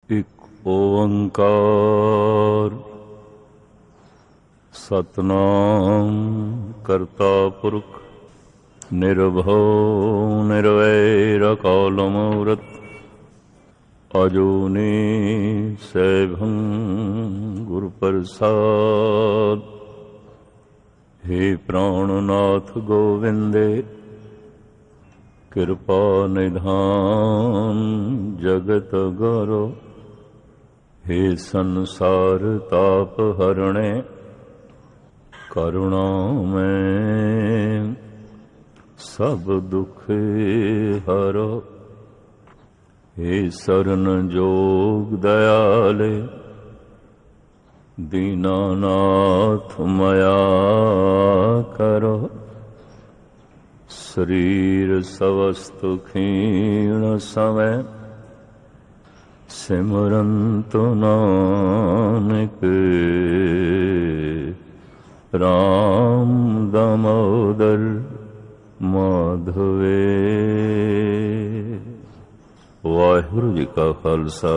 ਇੱਕ ਓੰਕਾਰ ਸਤਨਾਮ ਕਰਤਾ ਪੁਰਖ ਨਿਰਭਉ ਨਿਰਵੈਰ ਅਕਾਲ ਮੂਰਤ ਅਜੂਨੀ ਸੈਭੰ ਗੁਰ ਪ੍ਰਸਾਦ। हे प्राणनाथ गोविंदे कृपा निधान जगत गुरु। हे संसार ताप हरणे करुणा में सब दुख हरो। हे शरण जोग दयाले दीनानाथ मया करो। शरीर सवस्तु क्षीण समय सिमरन्तु नानक राम दामोदर माधवे। वाहिगुरु जी का खालसा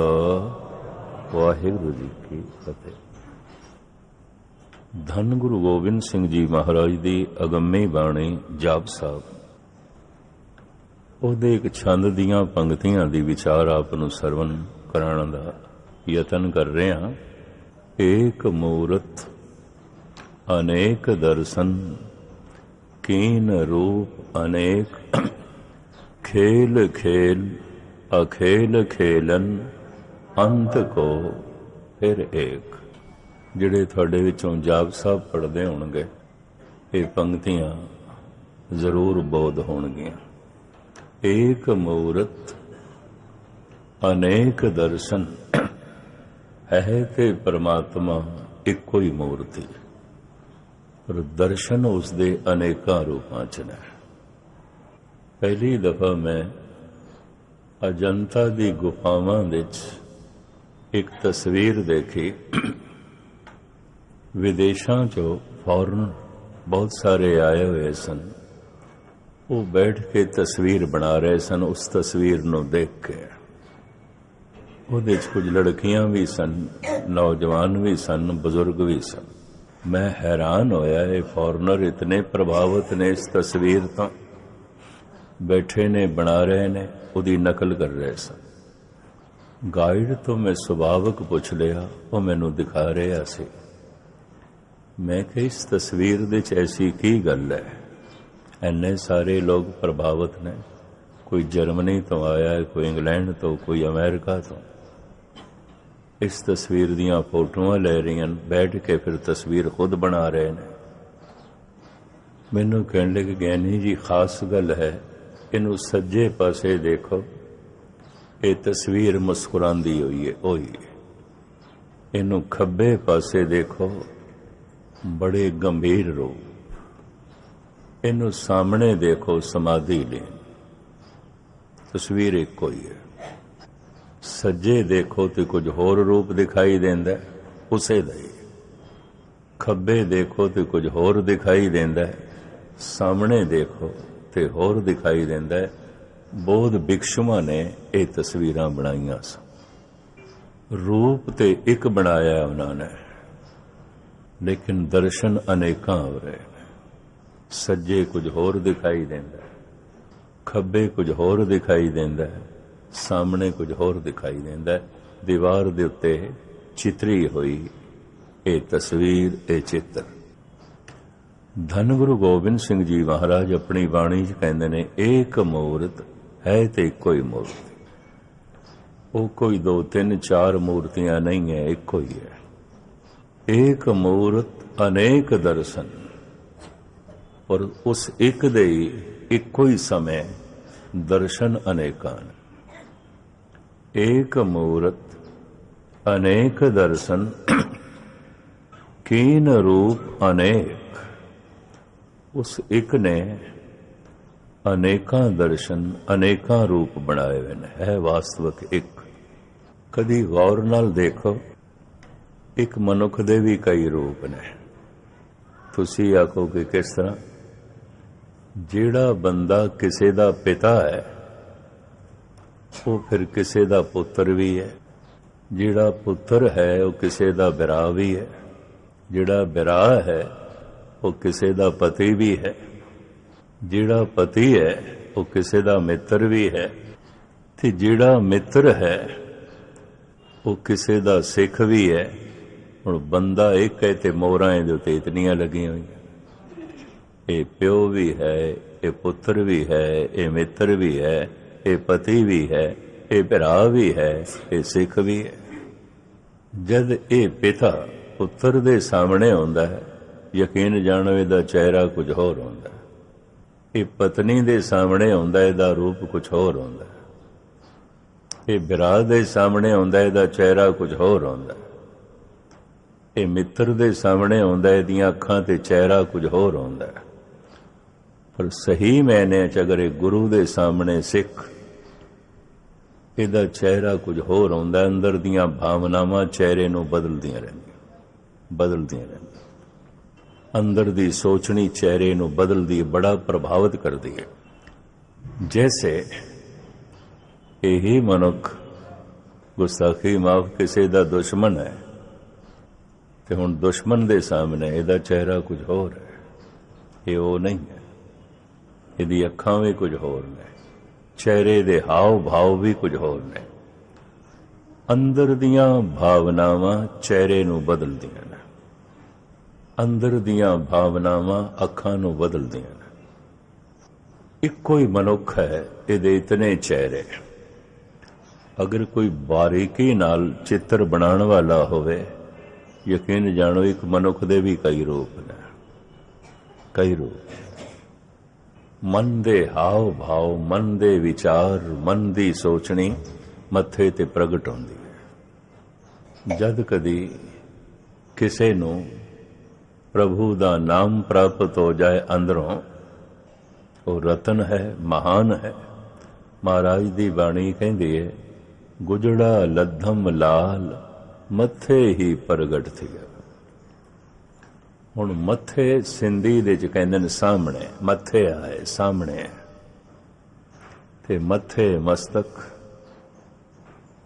वाहिगुरु जी की फतेह। धन गुरु गोबिंद सिंह जी महाराज ਦੀ ਅਗੰਮੀ ਬਾਣੀ ਜਾਪ ਸਾਹਿਬ, ਉਹਦੇ ਇੱਕ ਛੰਦ ਦੀਆਂ ਪੰਕਤੀਆਂ ਦੀ ਵਿਚਾਰ ਆਪ ਨੂੰ ਸਰਵਨ ਕਰਾਉਣ ਦਾ ਯਤਨ ਕਰ ਰਹੇ ਹਾਂ। ਏਕ ਮੂਰਤ ਅਨੇਕ ਦਰਸ਼ਨ ਕੀਨ ਰੂਪ ਅਨੇਕ ਖੇਲ ਖੇਲ ਅਖੇਲ ਖੇਲਨ ਅੰਤ ਕੋ ਫਿਰ ਏਕ। ਜਿਹੜੇ ਤੁਹਾਡੇ ਵਿੱਚੋਂ ਜਾਪ ਸਾਹਿਬ ਪੜ੍ਹਦੇ ਹੋਣਗੇ ਇਹ ਪੰਕਤੀਆਂ ਜ਼ਰੂਰ ਬੋਧ ਹੋਣਗੀਆਂ। ਏਕ ਮੂਰਤ ਅਨੇਕ ਦਰਸ਼ਨ ਹੈ ਤੇ ਪਰਮਾਤਮਾ ਇੱਕੋ ਹੀ ਮੂਰਤੀ, ਪਰ ਦਰਸ਼ਨ ਉਸ ਦੇ ਅਨੇਕਾਂ ਰੂਪਾਂ 'ਚ ਨੇ। ਪਹਿਲੀ ਦਫਾ ਮੈਂ ਅਜੰਤਾ ਦੀ ਗੁਫਾਵਾਂ ਵਿੱਚ ਇੱਕ ਤਸਵੀਰ ਦੇਖੀ। ਵਿਦੇਸ਼ਾਂ 'ਚੋਂ ਫੌਰਨ ਬਹੁਤ ਸਾਰੇ ਆਏ ਹੋਏ ਸਨ। ਉਹ ਬੈਠ ਕੇ ਤਸਵੀਰ ਬਣਾ ਰਹੇ ਸਨ। ਉਸ ਤਸਵੀਰ ਨੂੰ ਦੇਖ ਕੇ ਉਹਦੇ 'ਚ ਕੁਝ ਲੜਕੀਆਂ ਵੀ ਸਨ, ਨੌਜਵਾਨ ਵੀ ਸਨ, ਬਜ਼ੁਰਗ ਵੀ ਸਨ। ਮੈਂ ਹੈਰਾਨ ਹੋਇਆ, ਇਹ ਫੌਰਨਰ ਇਤਨੇ ਪ੍ਰਭਾਵਿਤ ਨੇ ਇਸ ਤਸਵੀਰ ਤੋਂ, ਬੈਠੇ ਨੇ, ਬਣਾ ਰਹੇ ਨੇ, ਉਹਦੀ ਨਕਲ ਕਰ ਰਹੇ ਸਨ। ਗਾਈਡ ਤੋਂ ਮੈਂ ਸੁਭਾਵਕ ਪੁੱਛ ਲਿਆ, ਉਹ ਮੈਨੂੰ ਦਿਖਾ ਰਿਹਾ ਸੀ। ਮੈਂ ਕਿਹਾ ਇਸ ਤਸਵੀਰ ਦੇ 'ਚ ਐਸੀ ਕੀ ਗੱਲ ਹੈ? ਇੰਨੇ ਸਾਰੇ ਲੋਕ ਪ੍ਰਭਾਵਿਤ ਨੇ, ਕੋਈ ਜਰਮਨੀ ਤੋਂ ਆਇਆ ਹੈ, ਕੋਈ ਇੰਗਲੈਂਡ ਤੋਂ, ਕੋਈ ਅਮਰੀਕਾ ਤੋਂ। ਇਸ ਤਸਵੀਰ ਦੀਆਂ ਫੋਟੋਆਂ ਲੈ ਰਹੀਆਂ, ਬੈਠ ਕੇ ਫਿਰ ਤਸਵੀਰ ਖੁਦ ਬਣਾ ਰਹੇ ਨੇ। ਮੈਨੂੰ ਕਹਿਣ ਲੱਗੇ ਗਿਆਨੀ ਜੀ ਖਾਸ ਗੱਲ ਹੈ, ਇਹਨੂੰ ਸੱਜੇ ਪਾਸੇ ਦੇਖੋ, ਇਹ ਤਸਵੀਰ ਮੁਸਕਰਾਉਂਦੀ ਹੋਈ ਹੈ, ਉਹੀ ਇਹਨੂੰ ਖੱਬੇ ਪਾਸੇ ਦੇਖੋ, ਬੜੇ ਗੰਭੀਰ ਰੂਪ, ਇਹਨੂੰ ਸਾਹਮਣੇ ਦੇਖੋ, ਸਮਾਧੀ ਲੀਨ। ਤਸਵੀਰ ਇੱਕੋ ਹੀ ਹੈ। ਸੱਜੇ ਦੇਖੋ ਤੇ ਕੁਝ ਹੋਰ ਰੂਪ ਦਿਖਾਈ ਦਿੰਦਾ ਉਸੇ ਦਾ ਹੀ, ਖੱਬੇ ਦੇਖੋ ਤੇ ਕੁਝ ਹੋਰ ਦਿਖਾਈ ਦਿੰਦਾ, ਸਾਹਮਣੇ ਦੇਖੋ ਤੇ ਹੋਰ ਦਿਖਾਈ ਦਿੰਦਾ। ਬੋਧ ਭਿਕਸ਼ੂਆਂ ਨੇ ਇਹ ਤਸਵੀਰਾਂ ਬਣਾਈਆਂ ਸਨ। ਰੂਪ ਤੇ ਇੱਕ ਬਣਾਇਆ ਉਹਨਾਂ ਨੇ, ਲੇਕਿਨ ਦਰਸ਼ਨ ਅਨੇਕਾਂ ਹੋ ਰਹੇ ਨੇ। ਸੱਜੇ ਕੁਝ ਹੋਰ ਦਿਖਾਈ ਦਿੰਦਾ, ਖੱਬੇ ਕੁਝ ਹੋਰ ਦਿਖਾਈ ਦਿੰਦਾ, ਸਾਹਮਣੇ ਕੁਝ ਹੋਰ ਦਿਖਾਈ ਦਿੰਦਾ। ਦੀਵਾਰ ਦੇ ਉੱਤੇ ਚਿੱਤਰੀ ਹੋਈ ਇਹ ਤਸਵੀਰ, ਇਹ ਚਿੱਤਰ। ਧੰਨ ਗੁਰੂ ਗੋਬਿੰਦ ਸਿੰਘ ਜੀ ਮਹਾਰਾਜ ਆਪਣੀ ਬਾਣੀ 'ਚ ਕਹਿੰਦੇ ਨੇ, ਏਕ ਮੂਰਤ ਹੈ ਤੇ ਇੱਕੋ ਹੀ ਮੂਰਤੀ। ਉਹ ਕੋਈ 2 3 4 ਮੂਰਤੀਆਂ ਨਹੀਂ ਹੈ, ਇੱਕੋ ਹੀ ਹੈ। ਏਕ ਮੂਰਤ ਅਨੇਕ ਦਰਸ਼ਨ, ਔਰ ਉਸ ਇੱਕ ਦੇ ਇੱਕੋ ਹੀ ਸਮੇਂ ਦਰਸ਼ਨ ਅਨੇਕਾਂ। ਏਕ ਮੂਰਤ ਅਨੇਕ ਦਰਸ਼ਨ ਕੀਨ ਰੂਪ ਅਨੇਕ। ਉਸ ਇੱਕ ਨੇ ਅਨੇਕਾਂ ਦਰਸ਼ਨ, ਅਨੇਕਾਂ ਰੂਪ ਬਣਾਏ ਹੋਏ ਨੇ, ਹੈ ਵਾਸਤਵਿਕ ਇੱਕ। ਕਦੀ ਗੌਰ ਨਾਲ ਦੇਖੋ, ਇੱਕ ਮਨੁੱਖ ਦੇ ਵੀ ਕਈ ਰੂਪ ਨੇ। ਤੁਸੀਂ ਆਖੋ ਕਿ ਕਿਸ ਤਰ੍ਹਾਂ? ਜਿਹੜਾ ਬੰਦਾ ਕਿਸੇ ਦਾ ਪਿਤਾ ਹੈ ਉਹ ਫਿਰ ਕਿਸੇ ਦਾ ਪੁੱਤਰ ਵੀ ਹੈ, ਜਿਹੜਾ ਪੁੱਤਰ ਹੈ ਉਹ ਕਿਸੇ ਦਾ ਬਿਰਾ ਵੀ ਹੈ, ਜਿਹੜਾ ਬਿਰਾ ਹੈ ਉਹ ਕਿਸੇ ਦਾ ਪਤੀ ਵੀ ਹੈ, ਜਿਹੜਾ ਪਤੀ ਹੈ ਉਹ ਕਿਸੇ ਦਾ ਮਿੱਤਰ ਵੀ ਹੈ, ਤੇ ਜਿਹੜਾ ਮਿੱਤਰ ਹੈ ਉਹ ਕਿਸੇ ਦਾ ਸਿੱਖ ਵੀ ਹੈ। ਹੁਣ ਬੰਦਾ ਇੱਕ ਹੈ ਤੇ ਮੋਹਰਾਂ ਇਹਦੇ ਉੱਤੇ ਇਤਨੀਆਂ ਲੱਗੀਆਂ ਹੋਈਆਂ। ਇਹ ਪਿਓ ਵੀ ਹੈ, ਇਹ ਪੁੱਤਰ ਵੀ ਹੈ, ਇਹ ਮਿੱਤਰ ਵੀ ਹੈ, ਇਹ ਪਤੀ ਵੀ ਹੈ, ਇਹ ਭਰਾ ਵੀ ਹੈ, ਇਹ ਸਿੱਖ ਵੀ ਹੈ। ਜਦ ਇਹ ਪਿਤਾ ਪੁੱਤਰ ਦੇ ਸਾਹਮਣੇ ਹੁੰਦਾ ਹੈ, ਯਕੀਨ ਜਾਣੋ ਇਹਦਾ ਚਿਹਰਾ ਕੁਝ ਹੋਰ ਹੁੰਦਾ ਹੈ। ਇਹ ਪਤਨੀ ਦੇ ਸਾਹਮਣੇ ਹੁੰਦਾ, ਇਹਦਾ ਰੂਪ ਕੁਝ ਹੋਰ ਹੁੰਦਾ ਹੈ। ਇਹ ਭਰਾ ਦੇ ਸਾਹਮਣੇ ਹੁੰਦਾ, ਇਹਦਾ ਚਿਹਰਾ ਕੁਝ ਹੋਰ ਹੁੰਦਾ ਹੈ। ਇਹ ਮਿੱਤਰ ਦੇ ਸਾਹਮਣੇ ਹੁੰਦਾ, ਇਹਦੀਆਂ ਅੱਖਾਂ ਤੇ ਚਿਹਰਾ ਕੁਝ ਹੋਰ ਹੁੰਦਾ ਹੈ। ਪਰ ਸਹੀ ਮਾਇਨੇ 'ਚ ਅਗਰ ਇਹ ਗੁਰੂ ਦੇ ਸਾਹਮਣੇ ਸਿੱਖ, ਇਹਦਾ ਚਿਹਰਾ ਕੁਝ ਹੋਰ ਹੁੰਦਾ। ਅੰਦਰ ਦੀਆਂ ਭਾਵਨਾਵਾਂ ਚਿਹਰੇ ਨੂੰ ਬਦਲਦੀਆਂ ਰਹਿੰਦੀਆਂ। ਅੰਦਰ ਦੀ ਸੋਚਣੀ ਚਿਹਰੇ ਨੂੰ ਬਦਲਦੀ, ਬੜਾ ਪ੍ਰਭਾਵਿਤ ਕਰਦੀ ਹੈ। ਜੈਸੇ ਇਹੀ ਮਨੁੱਖ ਗੁਸਤਾਖੀ ਮਾਫ ਕਿਸੇ ਦਾ ਦੁਸ਼ਮਣ ਹੈ, ਤੇ ਹੁਣ ਦੁਸ਼ਮਣ ਦੇ ਸਾਹਮਣੇ ਇਹਦਾ ਚਿਹਰਾ ਕੁਝ ਹੋਰ ਹੈ, ਇਹ ਉਹ ਨਹੀਂ ਹੈ। ਇਹਦੀ ਅੱਖਾਂ ਵੀ ਕੁਝ ਹੋਰ ਨੇ, ਚਿਹਰੇ ਦੇ ਹਾਵ ਭਾਵ ਵੀ ਕੁਝ ਹੋਰ ਨੇ। ਅੰਦਰ ਦੀਆਂ ਭਾਵਨਾਵਾਂ ਚਿਹਰੇ ਨੂੰ ਬਦਲਦੀਆਂ ਨੇ, ਅੰਦਰ ਦੀਆਂ ਭਾਵਨਾਵਾਂ ਅੱਖਾਂ ਨੂੰ ਬਦਲਦੀਆਂ ਨੇ। ਇੱਕੋ ਹੀ ਮਨੁੱਖ ਹੈ, ਇਹਦੇ ਇਤਨੇ ਚਿਹਰੇ। ਅਗਰ ਕੋਈ ਬਾਰੀਕੀ ਨਾਲ ਚਿੱਤਰ ਬਣਾਉਣ ਵਾਲਾ ਹੋਵੇ, ਯਕੀਨ ਜਾਣੋ ਇੱਕ ਮਨੁੱਖ ਦੇ ਵੀ ਕਈ ਰੂਪ ਨੇ, ਕਈ ਰੂਪ। ਮਨ ਦੇ ਹਾਵ ਭਾਵ, ਮਨ ਦੇ ਵਿਚਾਰ, ਮਨ ਦੀ ਸੋਚਣੀ ਮੱਥੇ ਤੇ ਪ੍ਰਗਟ ਹੁੰਦੀ ਹੈ। ਜਦ ਕਦੀ ਕਿਸੇ ਨੂੰ ਪ੍ਰਭੂ ਦਾ ਨਾਮ ਪ੍ਰਾਪਤ ਹੋ ਜਾਏ ਅੰਦਰੋਂ, ਉਹ ਰਤਨ ਹੈ, ਮਹਾਨ ਹੈ। ਮਹਾਰਾਜ ਦੀ ਬਾਣੀ ਕਹਿੰਦੀ ਹੈ, ਗੁਜੜਾ ਲੱਧਮ ਲਾਲ ਮੱਥੇ ਹੀ ਪ੍ਰਗਟ ਥੀਆ। ਹੁਣ ਮੱਥੇ ਸਿੰਧੀ ਦੇ ਚ ਕਹਿੰਦੇ ਨੇ ਸਾਹਮਣੇ, ਮੱਥੇ ਆਏ ਸਾਹਮਣੇ, ਤੇ ਮੱਥੇ ਮਸਤਕ।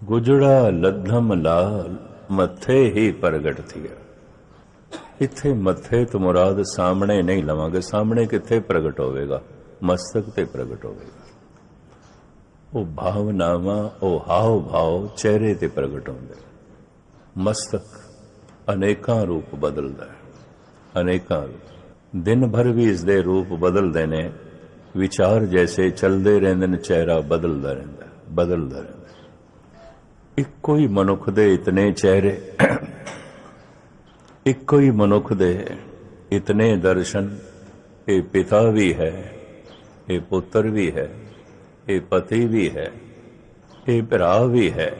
ਗੁਜੜਾ ਲੱਧਮ ਲਾਲ ਮੱਥੇ ਹੀ ਪ੍ਰਗਟ ਥੀਆ। ਇੱਥੇ ਮੱਥੇ ਤੋਂ ਮੁਰਾਦ ਸਾਹਮਣੇ ਨਹੀਂ ਲਵਾਂਗੇ। ਸਾਹਮਣੇ ਕਿੱਥੇ ਪ੍ਰਗਟ ਹੋਵੇਗਾ? ਮਸਤਕ ਤੇ ਪ੍ਰਗਟ ਹੋਵੇਗਾ। ਉਹ ਭਾਵਨਾਵਾਂ, ਉਹ ਹਾਵ ਭਾਵ ਚਿਹਰੇ ਤੇ ਪ੍ਰਗਟ ਹੁੰਦੇ। ਮਸਤਕ ਅਨੇਕਾਂ ਰੂਪ ਬਦਲਦਾ ਹੈ, ਅਨੇਕਾਂ ਰੂਪ। ਦਿਨ ਭਰ ਵੀ ਇਸ ਦੇ ਰੂਪ ਬਦਲਦੇ ਨੇ। ਵਿਚਾਰ ਜੈਸੇ ਚੱਲਦੇ ਰਹਿੰਦੇ ਨੇ, ਚਿਹਰਾ ਬਦਲਦਾ ਰਹਿੰਦਾ, ਬਦਲਦਾ ਰਹਿੰਦਾ। ਇੱਕੋ ਹੀ ਮਨੁੱਖ ਦੇ ਇਤਨੇ ਚਿਹਰੇ, ਇੱਕੋ ਹੀ ਮਨੁੱਖ ਦੇ ਇਤਨੇ ਦਰਸ਼ਨ। ਇਹ ਪਿਤਾ ਵੀ ਹੈ, ਇਹ ਪੁੱਤਰ ਵੀ ਹੈ, ਇਹ ਪਤੀ ਵੀ ਹੈ, ਇਹ ਭਰਾ ਵੀ ਹੈ,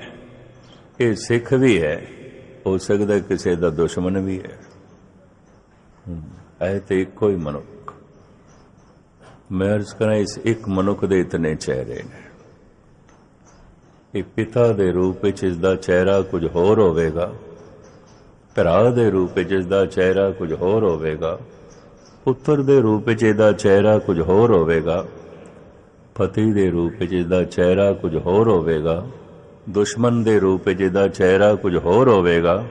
ਇਹ ਸਿੱਖ ਵੀ ਹੈ, ਹੋ ਸਕਦਾ ਕਿਸੇ ਦਾ ਦੁਸ਼ਮਣ ਵੀ ਹੈ। ਐ ਤੇ ਇੱਕੋ ਹੀ ਮਨੁੱਖ। ਮੈਂ ਅਰਜ਼ ਕਰਾਂ, ਇਸ ਇੱਕ ਮਨੁੱਖ ਦੇ ਇਤਨੇ ਚਿਹਰੇ ਨੇ। ਇਹ ਪਿਤਾ ਦੇ ਰੂਪ ਵਿੱਚ ਇਸ ਦਾ ਚਿਹਰਾ ਕੁਝ ਹੋਰ ਹੋਵੇਗਾ, ਭਰਾ ਦੇ ਰੂਪ ਵਿੱਚ ਇਸ ਦਾ ਚਿਹਰਾ ਕੁਝ ਹੋਰ ਹੋਵੇਗਾ, ਪੁੱਤਰ ਦੇ ਰੂਪ ਵਿੱਚ ਇਹਦਾ ਚਿਹਰਾ ਕੁਝ ਹੋਰ ਹੋਵੇਗਾ, ਪਤੀ ਦੇ ਰੂਪ ਵਿੱਚ ਇਹਦਾ ਚਿਹਰਾ ਕੁਝ ਹੋਰ ਹੋਵੇਗਾ, ਦੁਸ਼ਮਣ ਦੇ ਰੂਪ ਵਿੱਚ ਇਹਦਾ ਚਿਹਰਾ ਕੁਝ ਹੋਰ ਹੋਵੇਗਾ,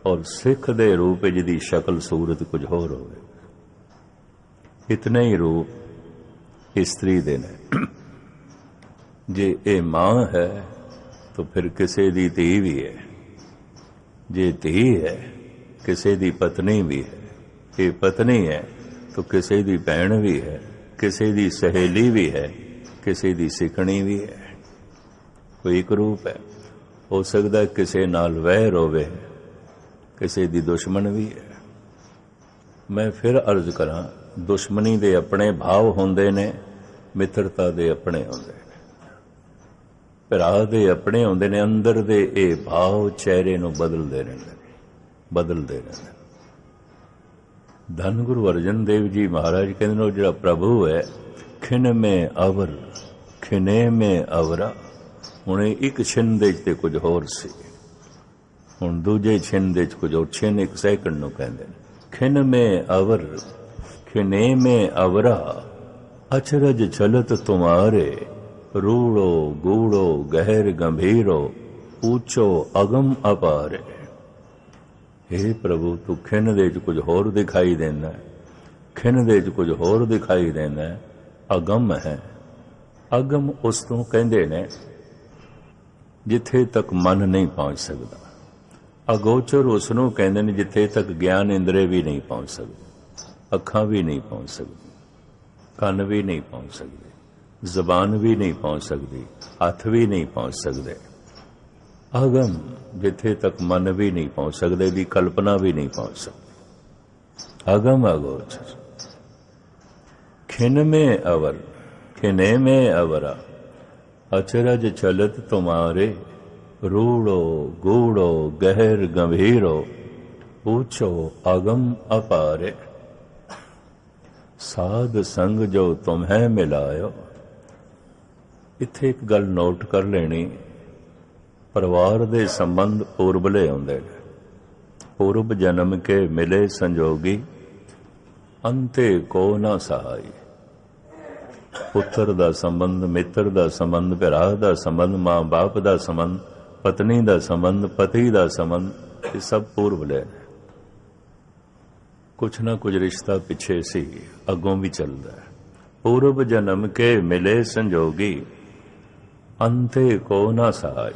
ਔਰ ਸਿੱਖ ਦੇ ਰੂਪ ਵਿੱਚ ਇਹਦੀ ਸ਼ਕਲ ਸੂਰਤ ਕੁਝ ਹੋਰ ਹੋਵੇਗਾ। ਇਤਨੇ ਹੀ ਰੂਪ ਇਸਤਰੀ ਦੇ ਨੇ। ਜੇ ਇਹ ਮਾਂ ਹੈ ਤਾਂ ਫਿਰ ਕਿਸੇ ਦੀ ਧੀ ਵੀ ਹੈ, ਜੇ ਧੀ ਹੈ ਕਿਸੇ ਦੀ ਪਤਨੀ ਵੀ ਹੈ, ਇਹ ਪਤਨੀ ਹੈ ਤਾਂ ਕਿਸੇ ਦੀ ਭੈਣ ਵੀ ਹੈ, ਕਿਸੇ ਦੀ ਸਹੇਲੀ ਵੀ ਹੈ, ਕਿਸੇ ਦੀ ਸਿੱਖਣੀ ਵੀ ਹੈ। ਕੋਈ ਇੱਕ ਰੂਪ ਹੈ। ਹੋ ਸਕਦਾ ਕਿਸੇ ਨਾਲ ਵੈਰ ਹੋਵੇ, ਕਿਸੇ ਦੀ ਦੁਸ਼ਮਣ ਵੀ ਹੈ। ਮੈਂ ਫਿਰ ਅਰਜ਼ ਕਰਾਂ, ਦੁਸ਼ਮਣੀ ਦੇ ਆਪਣੇ ਭਾਵ ਹੁੰਦੇ ਨੇ, ਮਿੱਤਰਤਾ ਦੇ ਆਪਣੇ ਹੁੰਦੇ ਨੇ, ਭਰਾ ਦੇ ਆਪਣੇ ਹੁੰਦੇ ਨੇ। ਅੰਦਰ ਦੇ ਇਹ ਭਾਵ ਚਿਹਰੇ ਨੂੰ ਬਦਲਦੇ ਰਹਿੰਦੇ ਨੇ, ਬਦਲਦੇ ਰਹਿੰਦੇ। ਧੰਨ ਗੁਰੂ ਅਰਜਨ ਦੇਵ ਜੀ ਮਹਾਰਾਜ ਕਹਿੰਦੇ ਨੇ, ਜਿਹੜਾ ਪ੍ਰਭੂ ਹੈ, ਖਿਨ ਮੇ ਅਵਰ ਖਿਨੇ ਮੇ ਅਵਰਾ। ਹੁਣ ਇੱਕ ਛਿਨ ਦੇ ਤੇ ਕੁਝ ਹੋਰ ਸੀ, ਹੁਣ ਦੂਜੇ ਛਿਨ ਦੇ ਕੁਝ ਹੋਰ। ਛਿਨ ਇੱਕ ਸੈਕਿੰਡ ਨੂੰ ਕਹਿੰਦੇ ਨੇ। ਖਿਨ ਮੇ ਅਵਰ ਖਿਨੇ ਮੇ ਅਵਰਾ, ਅਚਰਜ ਚਲਤ ਤੁਮਾਰੇ, ਰੂੜੋ ਗੂੜੋ ਗਹਿਰ ਗੰਭੀਰੋ, ਊਚੋ ਅਗਮ ਅਪਾਰੇ। हे ਪ੍ਰਭੂ, ਤੂੰ ਖਿੰਨ ਦੇ 'ਚ ਕੁਝ ਹੋਰ ਦਿਖਾਈ ਦਿੰਦਾ, ਖਿੰਨ ਦੇ 'ਚ ਕੁਝ ਹੋਰ ਦਿਖਾਈ ਦਿੰਦਾ, ਅਗਮ ਹੈ। ਅਗਮ ਉਸ ਤੋਂ ਕਹਿੰਦੇ ਨੇ ਜਿੱਥੇ ਤੱਕ ਮਨ ਨਹੀਂ ਪਹੁੰਚ ਸਕਦਾ। ਅਗੋਚਰ ਉਸ ਨੂੰ ਕਹਿੰਦੇ ਨੇ ਜਿੱਥੇ ਤੱਕ ਗਿਆਨ ਇੰਦਰੇ ਵੀ ਨਹੀਂ ਪਹੁੰਚ ਸਕਦੇ, ਅੱਖਾਂ ਵੀ ਨਹੀਂ ਪਹੁੰਚ ਸਕਦੀ, ਕੰਨ ਵੀ ਨਹੀਂ ਪਹੁੰਚ ਸਕਦੇ, ਜ਼ਬਾਨ ਵੀ ਨਹੀਂ ਪਹੁੰਚ ਸਕਦੀ, ਹੱਥ ਵੀ ਨਹੀਂ ਪਹੁੰਚ ਸਕਦੇ। ਅਗਮ ਜਿੱਥੇ ਤੱਕ ਮਨ ਵੀ ਨਹੀਂ ਪਹੁੰਚ ਸਕਦੇ, ਦੀ ਕਲਪਨਾ ਵੀ ਨਹੀਂ ਪਹੁੰਚ ਸਕਦੀ। ਅਗਮ ਅਗੋਚਰ। खिन में अवर खिने में अवरा, अचरज चलत तुम्हारे, रूड़ो गूढ़ो गहर गंभीरो, ऊंचो अगम अपारे। साध संग जो तुम्हें मिलायो। इत्थे एक गल नोट कर लेनी, परिवार दे संबंध पूर्वले आउंदे ने। पूर्व जन्म के मिले संजोगी, अंते को ना सहाई। पुत्र दा संबंध, मित्र दा संबंध, भरा दा संबंध, मां बाप दा संबंध, पत्नी दा संबंध, पति दा संबंध, ये सब पूर्व ले। कुछ ना कुछ रिश्ता पिछे सी, अगों भी चलता है। पूर्व जन्म के मिले संजोगी, अंते को ना सहाय।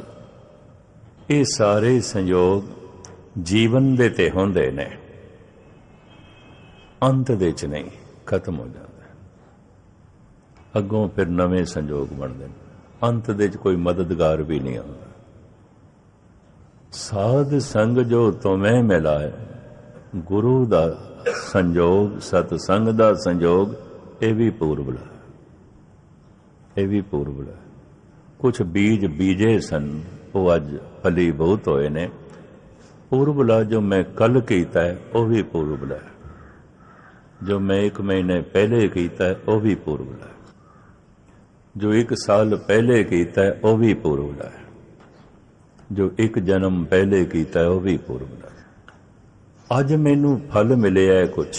ये सारे संयोग जीवन दे ते होंदे ने, अंत दे च नहीं, खत्म हो जाता। अगों फिर नवे संजोग बनते हैं, अंत दे च कोई मददगार भी नहीं आता। साध संग जो तुम्हें मिलाए, गुरु दा संजोग, सतसंग दा संजोग, ये भी पूर्वला, ये भी पूर्वला। कुछ बीज बीजे सन, वो अज फलीभूत होए ने। पूर्वला जो मैं कल कीता है, वो भी पूर्वला है। जो मैं 1 महीने पहले कीता है, वो भी पूर्वला है। जो 1 साल पहले कीता है, वो भी पूर्वला है। जो 1 जन्म पहले कीता है, वो भी पूर्वला है। अज मैनू फल मिले है कुछ,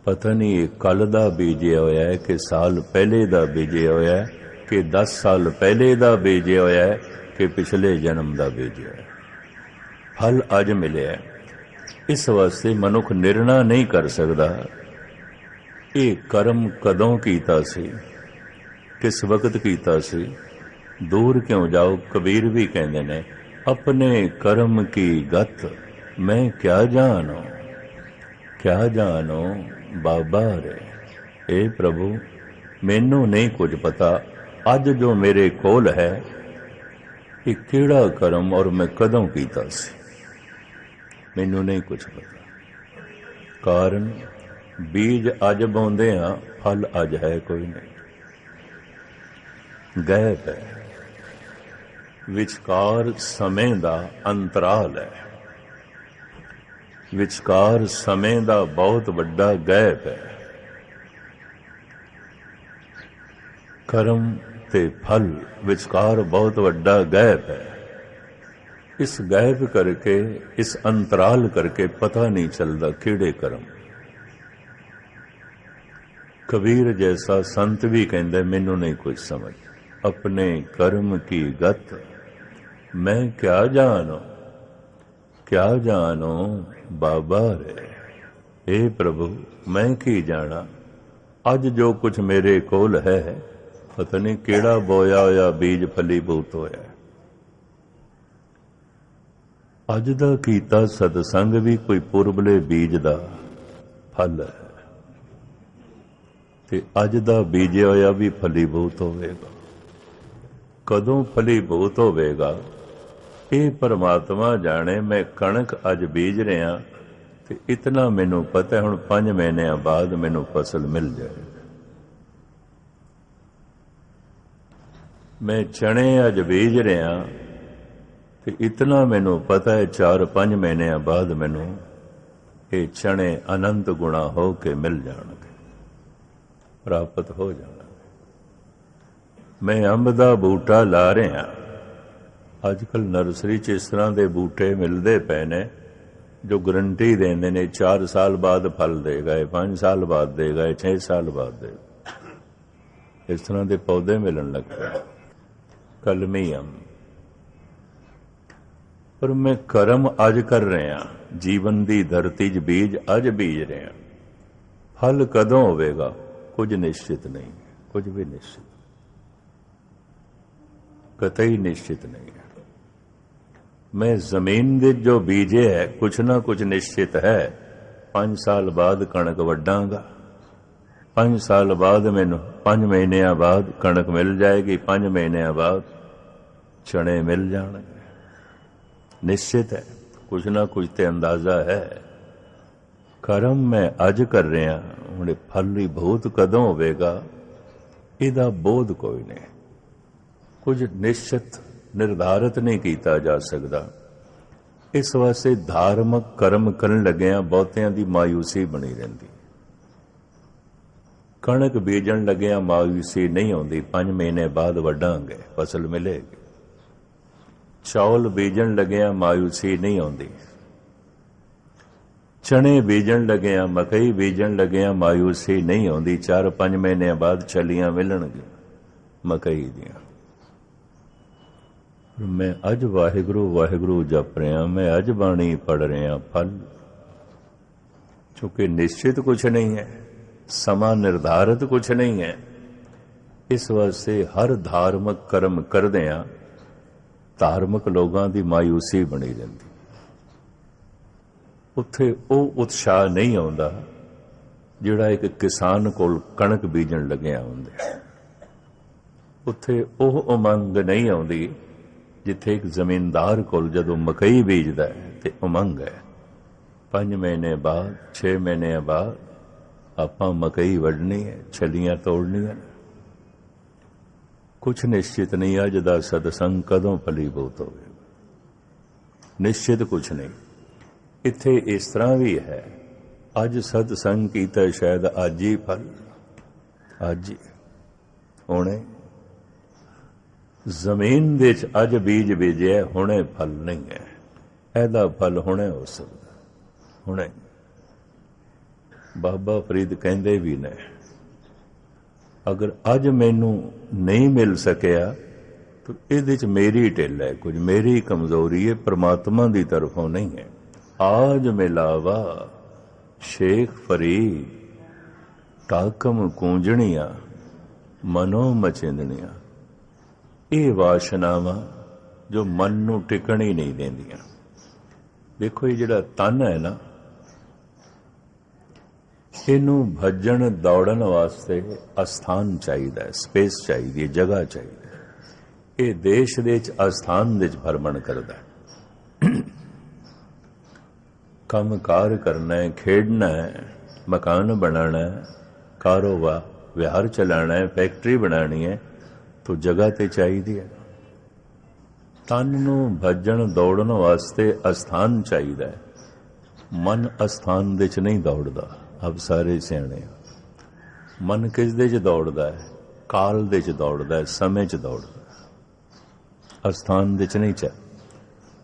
पता नहीं ये कल दा बीजे होया है कि साल पहले दा बीजे होया है, कि 10 साल पहले दा बीजे होया है, कि पिछले जन्म दा बीजे होया है। फल अज मिले है। इस वास्ते मनुख निर्णय नहीं कर सकता ये कर्म कदों कीता सी, किस वक्त कीता सी, दूर क्यों जाओ। कबीर भी कहते ने, अपने कर्म की गत मैं क्या जानो, क्या जानो बाबा रे। ए प्रभु, मैनू नहीं कुछ पता, अज जो मेरे कोल है ये केड़ा कर्म और मैं कदों कीता सी, मैनू नहीं कुछ पता। कारण बीज अज बोंदे हाँ, फल अज है कोई नहीं, गैब है। विचकार समय दा अंतराल है, विचकार समय दा बहुत बड़ा गैब है। कर्म ते फल विचकार बहुत बड़ा गैब है। इस गैब करके, इस अंतराल करके पता नहीं चलता किहड़े कर्म। कबीर जैसा संत भी कहंदा, मैनू नहीं कुछ समझ, अपने कर्म की गत मैं क्या जानो, क्या जानो बाबा रे। हे प्रभु, मैं की जाना, अज जो कुछ मेरे कोल है, पता नहीं केड़ा बोया होया बीज फलीभूत होया। अज दा कीता सतसंग भी कोई पुरबले बीज दा फल है, ते अज दा बीजे होया भी फलीभूत होवेगा। कदों फलीभूत होवेगा ये परमात्मा जाने। मैं कणक अज बीज रहा ते इतना मैनू पता है, हुण 5 महीने बाद मैनू फसल मिल जाए। मैं चने अज बीज रहा ते इतना मैनू पता है 4-5 महीने बाद मैनू ये चने अनंत गुणा हो के मिल जाणगे, प्राप्त हो जाना। मैं अंब दा बूटा ला रहा, अजकल नर्सरी च इस तरह के बूटे मिलते पे ने जो गारंटी देंदे ने 4 साल बाद फल देगा, 5 साल बाद देगा, 6 साल बाद देगा। इस तरह के पौधे मिलन लग पे। कलमी अंब, पर मैं कर्म अज कर रहा, जीवन की धरती च बीज अज बीज रहा, फल कदों होवेगा कुछ निश्चित नहीं, कुछ भी निश्चित कतई निश्चित नहीं है। मैं जमीन दे जो बीजे है कुछ ना कुछ निश्चित है। 5 साल बाद कणक वड्डांगा, 5 साल बाद मैनू 5 महीने बाद कणक मिल जाएगी, 5 महीने बाद चने मिल जाएंगे। निश्चित है, कुछ ना कुछ तो अंदाजा है। कर्म मैं अज कर रहा, हुणे फल ही बहुत कदों होवेगा, इहदा बोध कोई नहीं। कुछ निश्चित निर्धारित नहीं किया जा सकता। इस वास्ते धार्मिक कर्म करन लग्या बहुतियां दी मायूसी बनी रहिंदी। कणक बीजण लग्या मायूसी नहीं आउंदी, 5 महीने बाद वड्डांगे फसल मिलेगी। चौल बीजण लग्या मायूसी नहीं आउंदी। चने बीजण लग्या, मकई बीजण लग्या मायूसी नहीं आउंदी। 4-5 महीने बाद छलियां मिलणगी मकई दियां। मैं अज वाहिगुरु वाहिगुरु जप रहा, मैं अज बाणी पढ़ रहा, फल चूंकि निश्चित कुछ नहीं है, समा निर्धारित कुछ नहीं है। इस वास्ते हर धार्मिक कर्म करदियां धार्मिक लोगों की मायूसी बनी रहिंदी। उत्थे वो उत्साह नहीं आउंदा जिहड़ा एक किसान कोल कणक बीजण लग्या हुंदा। उत्थे वो उमंग नहीं आउंदी जिथे एक जमीनदार कोल जदों मकई बीजदा है ते उमंग है। 5 महीने बाद 6 महीने बाद आपां मकई वड्डनी है, छलियां तोड़नियां। कुछ निश्चित नहीं। अज दा सतसंग कदों फलीभूत होवे, निश्चित कुछ नहीं। इत्थे इस तरह भी है, अज सतसंग कीता शायद अज ही फल, अज ही होणे। जमीन दे च अज बीज बीजे हुणे फल नहीं है, ऐदा फल हुणे हो सकदा, हुणे। बाबा फरीद कहंदे भी ने, अगर अज मैनू नहीं मिल सकिया तो इहदे च मेरी ढिल है, कुछ मेरी कमजोरी है, परमात्मा की तरफों नहीं है। आज मिलावा शेख फरीद टाकम कूंजणियां मनो मचिंदणियां, ये वाशनावां जो मन नू टिकण ही नहीं देंदियां। देखो ये जिहड़ा तन है ना, इनू भजन दौड़न वास्ते अस्थान चाहिए, स्पेस चाहिए, जगह चाहिए। ये देश दे अस्थान दे भ्रमण करदा है। काम कार करना है, खेडना है, मकान बनाना है, कारोबार विहार चलाना है, फैक्ट्री बनानी है, तो जगह तो चाहिए है। तन नू भजन दौड़न वास्ते अस्थान चाहिए। मन अस्थान दे च नहीं दौड़दा। अब सारे सियाणे मन किस दे च दौड़दा है? काल दे च दौड़दा है, समय च दौड़दा है, अस्थान दे च नहीं चाहिए।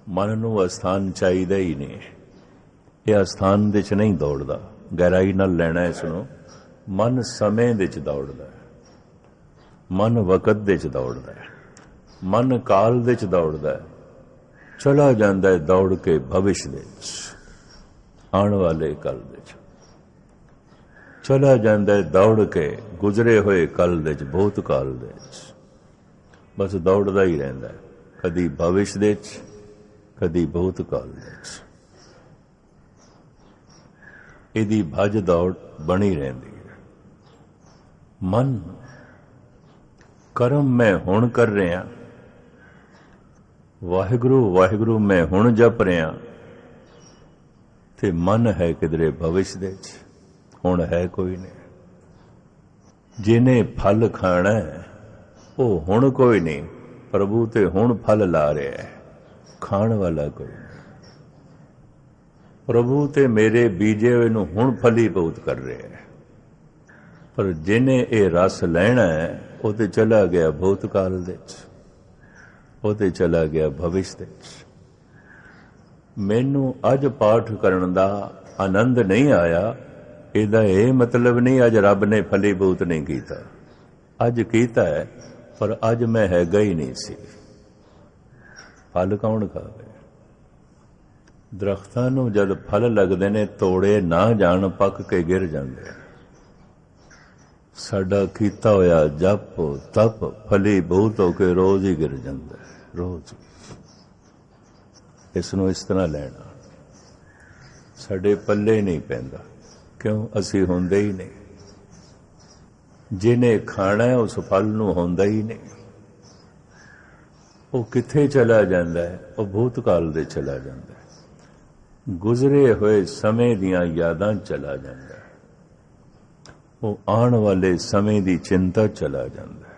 मन नू अस्थान चाहिए ही नहीं, ये अस्थान दे च नहीं दौड़दा। गहराई नाल लेना इसनूं। मन समय दे च दौड़दा है, मन वकत दे च दौड़दा है, मन काल दे च दौड़दा है, चला जांदा है दौड़ के भविष्य दे च, आने वाले कल दे च चला जांदा है, दौड़ के गुजरे हुए कल दे च, भूत काल दे च, बस दौड़दा ही रहिंदा है। कदी भविष्य दे च, कदी भूत काल दे च। इहदी भज दौड़ बनी रहिंदी है। मन कर्म मैं हुण कर रहा, वाहिगुरु वाहिगुरु मैं हुण जप रहा, ते मन है किधरे भविष्य दे च, हुण है कोई नहीं। जिन्हें फल खाना है वो हुण कोई नहीं, प्रभु ते हुण फल ला रहा है, खाण वाला कोई नहीं। प्रभु ते मेरे बीजे हुए नूं हुण फलीभूत कर रहे हैं, पर जिन्हें ये रस लेना है वो ते चला गया भूतकाल दे च, वो ते चला गया भविष्य दे च। मैनू अज पाठ करन दा आनंद नहीं आया, इहदा ये मतलब नहीं अज रब ने फलीभूत नहीं कीता। अज कीता है, पर अज मैं हैगा ही नहीं सी। फल कौन खावे? ਦਰਖਤਾਂ ਨੂੰ ਜਦ ਫਲ ਲੱਗਦੇ ਨੇ ਤੋੜੇ ਨਾ ਜਾਣ, ਪੱਕ ਕੇ ਗਿਰ ਜਾਂਦੇ। ਸਾਡਾ ਕੀਤਾ ਹੋਇਆ ਜਪ ਤਪ ਫਲੀ ਬਹੁਤ ਹੋ ਕੇ ਰੋਜ਼ ਹੀ ਗਿਰ ਜਾਂਦਾ, ਰੋਜ਼। ਇਸ ਨੂੰ ਇਸ ਤਰ੍ਹਾਂ ਲੈਣਾ ਸਾਡੇ ਪੱਲੇ ਨਹੀਂ ਪੈਂਦਾ। ਕਿਉਂ? ਅਸੀਂ ਹੁੰਦੇ ਹੀ ਨਹੀਂ। ਜਿਹਨੇ ਖਾਣਾ ਹੈ ਉਸ ਫਲ ਨੂੰ ਹੁੰਦਾ ਹੀ ਨਹੀਂ। ਉਹ ਕਿੱਥੇ ਚਲਾ ਜਾਂਦਾ ਹੈ? ਉਹ ਭੂਤਕਾਲ ਦੇ ਚਲਾ ਜਾਂਦਾ ਹੈ, ਗੁਜ਼ਰੇ ਹੋਏ ਸਮੇਂ ਦੀਆਂ ਯਾਦਾਂ ਚਲਾ ਜਾਂਦਾ ਹੈ, ਉਹ ਆਉਣ ਵਾਲੇ ਸਮੇਂ ਦੀ ਚਿੰਤਾ ਚਲਾ ਜਾਂਦਾ ਹੈ।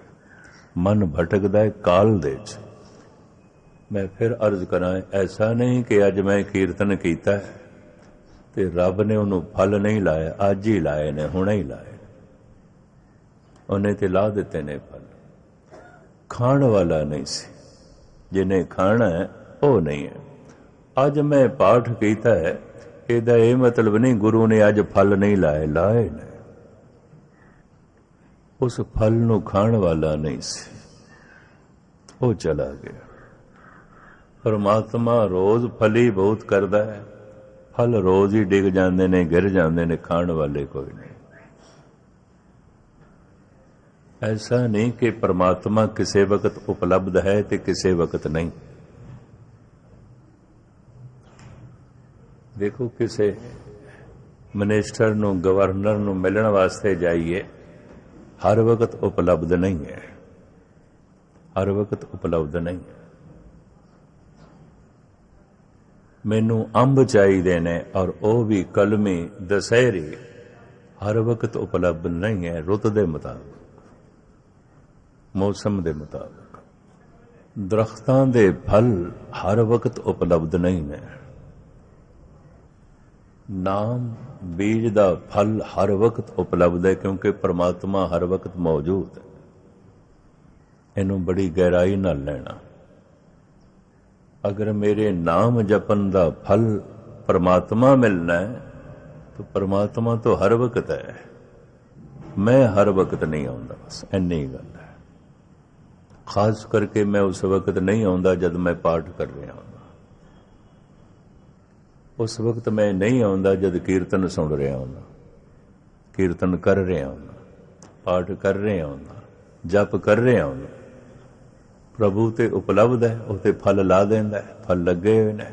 ਮਨ ਭਟਕਦਾ ਹੈ ਕਾਲ ਦੇ 'ਚ। ਮੈਂ ਫਿਰ ਅਰਜ਼ ਕਰਾਂ, ਐਸਾ ਨਹੀਂ ਕਿ ਅੱਜ ਮੈਂ ਕੀਰਤਨ ਕੀਤਾ ਹੈ ਤੇ ਰੱਬ ਨੇ ਉਹਨੂੰ ਫਲ ਨਹੀਂ ਲਾਇਆ, ਅੱਜ ਹੀ ਲਾਏ ਨੇ, ਹੁਣੇ ਹੀ ਲਾਏ। ਉਹਨੇ ਤੇ ਲਾ ਦਿੱਤੇ ਨੇ ਫਲ। ਖਾਣ ਵਾਲਾ ਨਹੀਂ ਸੀ, ਜਿਹਨੇ ਖਾਣਾ ਹੈ ਉਹ ਨਹੀਂ ਹੈ। ਅੱਜ ਮੈਂ ਪਾਠ ਕੀਤਾ ਹੈ, ਇਹਦਾ ਇਹ ਮਤਲਬ ਨਹੀਂ ਗੁਰੂ ਨੇ ਅੱਜ ਫਲ ਨਹੀਂ ਲਾਏ, ਲਾਏ ਨੇ। ਉਸ ਫਲ ਨੂੰ ਖਾਣ ਵਾਲਾ ਨਹੀਂ ਸੀ, ਉਹ ਚਲਾ ਗਿਆ। ਪਰਮਾਤਮਾ ਰੋਜ਼ ਫਲੀ ਬਹੁਤ ਕਰਦਾ ਹੈ, ਫਲ ਰੋਜ਼ ਹੀ ਡਿੱਗ ਜਾਂਦੇ ਨੇ, ਗਿਰ ਜਾਂਦੇ ਨੇ, ਖਾਣ ਵਾਲੇ ਕੋਈ ਨਹੀਂ। ऐसा नहीं कि परमात्मा किसी वक्त उपलब्ध है तो किसी वक्त नहीं। देखो, किसी मिनिस्टर नूं, गवर्नर नूं मिलण वास्ते जाइए, हर वक्त उपलब्ध नहीं है, हर वक्त उपलब्ध नहीं है। मैनू अंब चाहिए ने और वह भी कलमी दशहरी, हर वक्त उपलब्ध नहीं है, रुत दे मुताबिक, मौसम के मुताबिक। दरख्तां दे फल हर वक्त उपलब्ध नहीं है। नाम बीज का फल हर वक्त उपलब्ध है, क्योंकि परमात्मा हर वक्त मौजूद है। इनू बड़ी गहराई नाल लेना। अगर मेरे नाम जपन का फल परमात्मा मिलना है तो परमात्मा तो हर वक्त है, मैं हर वक्त नहीं आऊँगा। बस इन्नी गल है। खास करके मैं उस वक्त नहीं आऊँगा जब मैं पाठ कर रहा हूँ, उस वक्त मैं नहीं आऊँगा जब कीर्तन सुन रहा हूँ, कीर्तन कर रहा हूँ, पाठ कर रहा हूँ, जप कर रहा हूँ। प्रभु ते उपलब्ध है, उसे फल ला देंदा है, फल लगे हुए ने।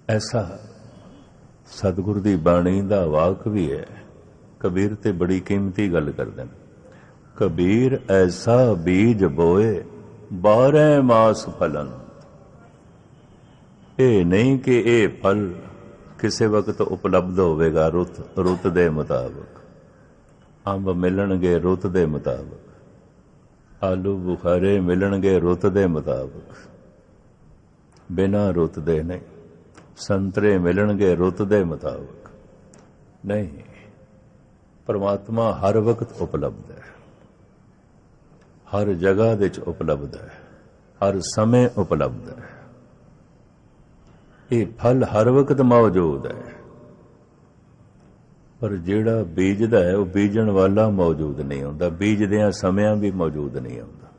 ऐसा सतगुरु की बाणी का वाक भी है। कबीर ते बड़ी कीमती गल करते हैं। कबीर ऐसा बीज बोए 12 मास फलन। ये नहीं कि ये फल किसी वक्त उपलब्ध होवेगा रुत दे मुताबिक। अंब मिलणगे रुत दे मुताबिक, आलू बुखारे मिलणगे रुत दे मुताबिक, बिना रुत दे नहीं। संतरे मिलणगे रुत दे मुताबिक नहीं। परमात्मा हर वक्त उपलब्ध है, हर जगह विच उपलब्ध है, हर समय उपलब्ध है। ये फल हर वक्त मौजूद है, पर जिहड़ा बीजदा है वह बीजण वाला मौजूद नहीं होंदा, बीजदियां समियां भी मौजूद नहीं होंदा।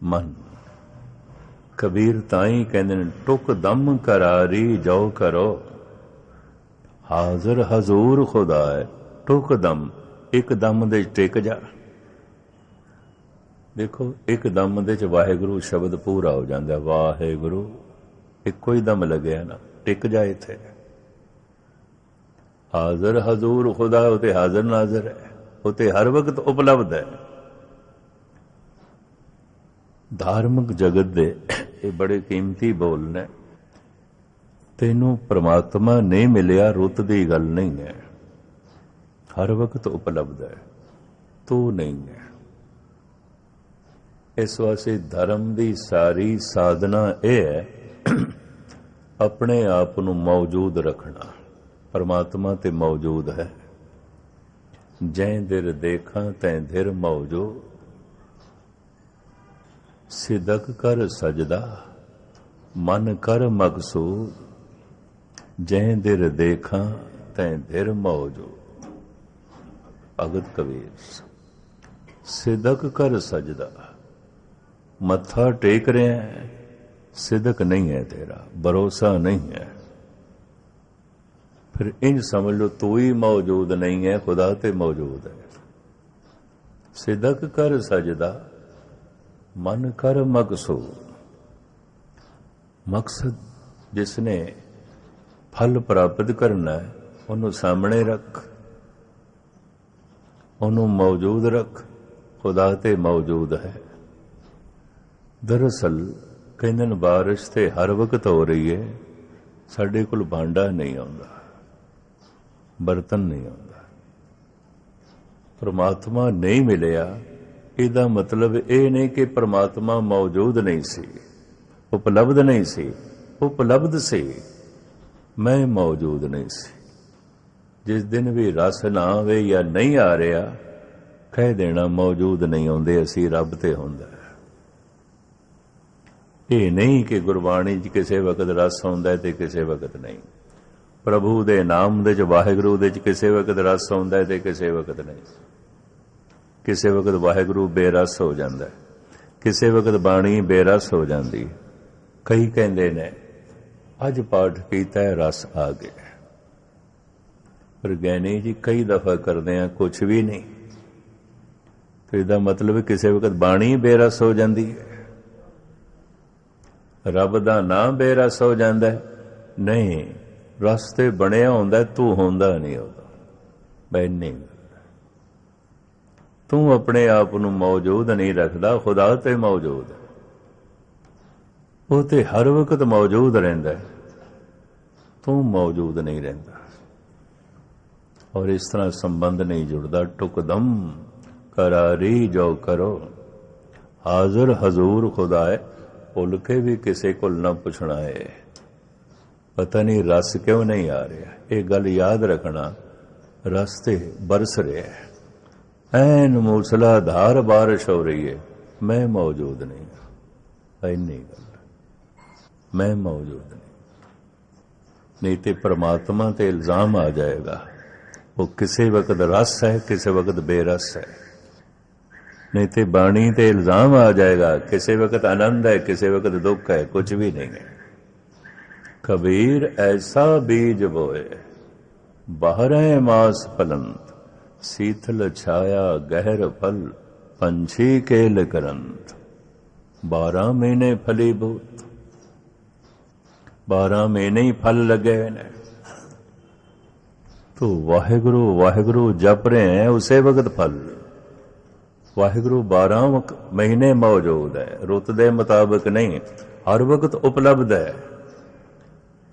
मन कबीर ताई कहंदे ने, टुक दम करारी जो करो, हाजिर हजूर खुदा है। टुक दम, एक दम दे टिक जा। देखो, एक दम दे च वाहेगुरु शब्द पूरा हो जाता। वाहेगुरु इको ही दम लगे ना, टिक जाए इत्थे। हाजिर हजूर खुदा, उते हाजिर नाजिर है, उते हर वक्त उपलब्ध है। धार्मिक जगत दे ये बड़े कीमती बोल ने। तेनू परमात्मा नहीं मिलिया रुत दी गल नहीं है, हर वक्त उपलब्ध है, तू नहीं है। इस वास्ते धर्म की सारी साधना यह है अपने आप को मौजूद रखना। परमात्मा ते मौजूद है। जै दिर देखा तै धिर मौजूद, सिदक कर सजदा मन कर मकसूद। जै दिर देखा तै धिर मौजूद। भगत कबीर। सिदक कर सजदा, मत्था टेक रहे हैं, सिदक नहीं है तेरा, भरोसा नहीं है, फिर इंज समझ लो तू ही मौजूद नहीं है, खुदा ते मौजूद है। सिदक कर सजदा मन कर मकसूद। मकसद जिसने फल प्राप्त करना है ਉਹਨੂੰ ਸਾਹਮਣੇ ਰੱਖ, ਉਹਨੂੰ ਮੌਜੂਦ ਰੱਖ, खुदा ते मौजूद है। दरअसल ਕਹਿੰਦੇ ਨੇ ਬਾਰਿਸ਼ ਤੇ ਹਰ ਵਕਤ ਹੋ ਰਹੀ ਹੈ, ਸਾਡੇ ਕੋਲ ਭਾਂਡਾ ਨਹੀਂ ਆਉਂਦਾ, ਬਰਤਨ ਨਹੀਂ ਆਉਂਦਾ, परमात्मा नहीं मिलिया। ਇਹਦਾ मतलब ਇਹ नहीं कि परमात्मा मौजूद नहीं सी, उपलब्ध नहीं सी, उपलब्ध सी, मैं मौजूद नहीं सी। जिस दिन भी रस ना आवे या नहीं आ रहा, कह देना मौजूद नहीं आउंदे, असी रब ते हुंदा है। ये नहीं कि गुरबाणी च किसी वक्त रस आउंदा है ते किसी वक्त नहीं, प्रभु दे नाम दे च वाहिगुरू दे च किसी वक्त रस आउंदा है ते किसी वक्त नहीं, किसी वक्त वाहिगुरू बेरस हो जाता है, किसी वक्त बाणी बेरस हो जाती। कई कहते ने अज पाठ कीता है रस आ गया, पर गैनी जी कई दफा करते हैं कुछ भी नहीं, तो इसका मतलब किसी वक्त बाणी बेरस हो जाती है, रब दा नाम बेरस हो जाता है। नहीं, रस ते बनिया होंदा, तू होंदा नहीं होता, मैं नहीं, तू अपने आप नूं मौजूद नहीं रखता, खुदा ते मौजूद है, वो ते हर वक्त मौजूद रहिंदा है, तू मौजूद नहीं रहिंदा। और इस तरह संबंध नहीं जुड़ता। टुकदम करारी जो करो, हाजिर हजूर खुदा है, भुल के भी किसी को न पुछना है, पता नहीं रस क्यों नहीं आ रहा। ये गल याद रखना, रस ते बरस रहा है, ऐन मूसलाधार बारिश हो रही है, मैं मौजूद नहीं, इन्नी गल, मैं मौजूद नहीं तो परमात्मा ते इल्जाम आ जाएगा, वो किसी वक्त रस है, किसी वक्त बेरस है। नहीं तो बाणी ते इल्जाम आ जाएगा, किसी वक्त आनंद है, किसी वक्त दुख है, कुछ भी नहीं है। कबीर ऐसा बीज बोए बाहरें मास फलंत, शीतल छाया गहर फल पंछी केल करंत। 12 महीने फलीभूत, 12 महीने ही फल लगे ने, तो वाहिगुरु वाहिगुरु जप रहे हैं, उसे वक्त फल। वाहिगुरु 12 महीने मौजूद है, रुत दे मुताबिक नहीं, हर वक्त उपलब्ध है।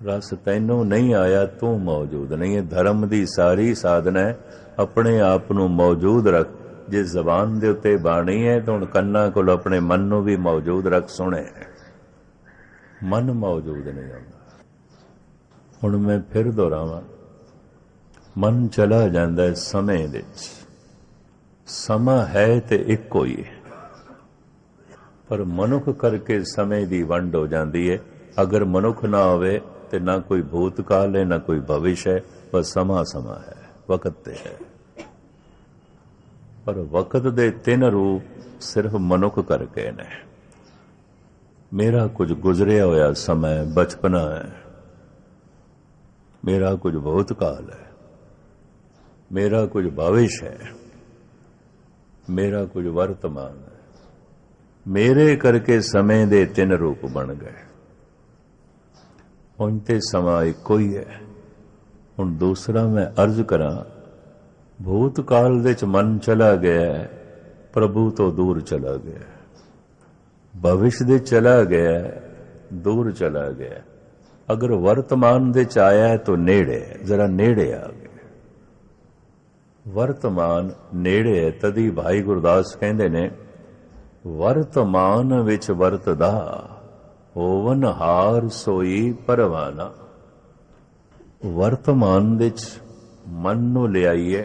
रस तैनू नहीं आया, तू मौजूद नहीं है। धर्म की सारी साधना है अपने आप नू मौजूद रख। जे जबान दे उत्ते बाणी है तो हुण कन्ना कोल अपने मन नू भी मौजूद रख। सुने, मन मौजूद नहीं आउंदा। हुण मैं फिर दोहरावां, मन चला जाता है समय दे, समा है तो इको ही है, पर मनुख करके समय की वंड हो जाती है। अगर मनुख ना होवे तो ना कोई भूतकाल है, ना कोई भविष्य है, बस समा समा है, वक्त ते है। पर वक्त दे 3 रूप सिर्फ मनुख करके ने। मेरा कुछ गुजरिया होया समय बचपना है, मेरा कुछ भूतकाल है, मेरा कुछ भविष्य है, मेरा कुछ वर्तमान है। मेरे करके समय दे 3 रूप बन गए। उनते समा इको ही है। हुण दूसरा मैं अर्ज करा, भूतकाल दे च मन चला गया है, प्रभु तो दूर चला गया, भविष्य दे चला गया है, दूर चला गया। अगर वर्तमान दे च आया है तो नेड़े है, जरा नेड़े आ गया। वर्तमान नेड़े है, तदी भाई गुरदास कहते ने, वर्तमान विच वरतदा होवन हार सोई परवाना। वर्तमान विच मन नू ले आइए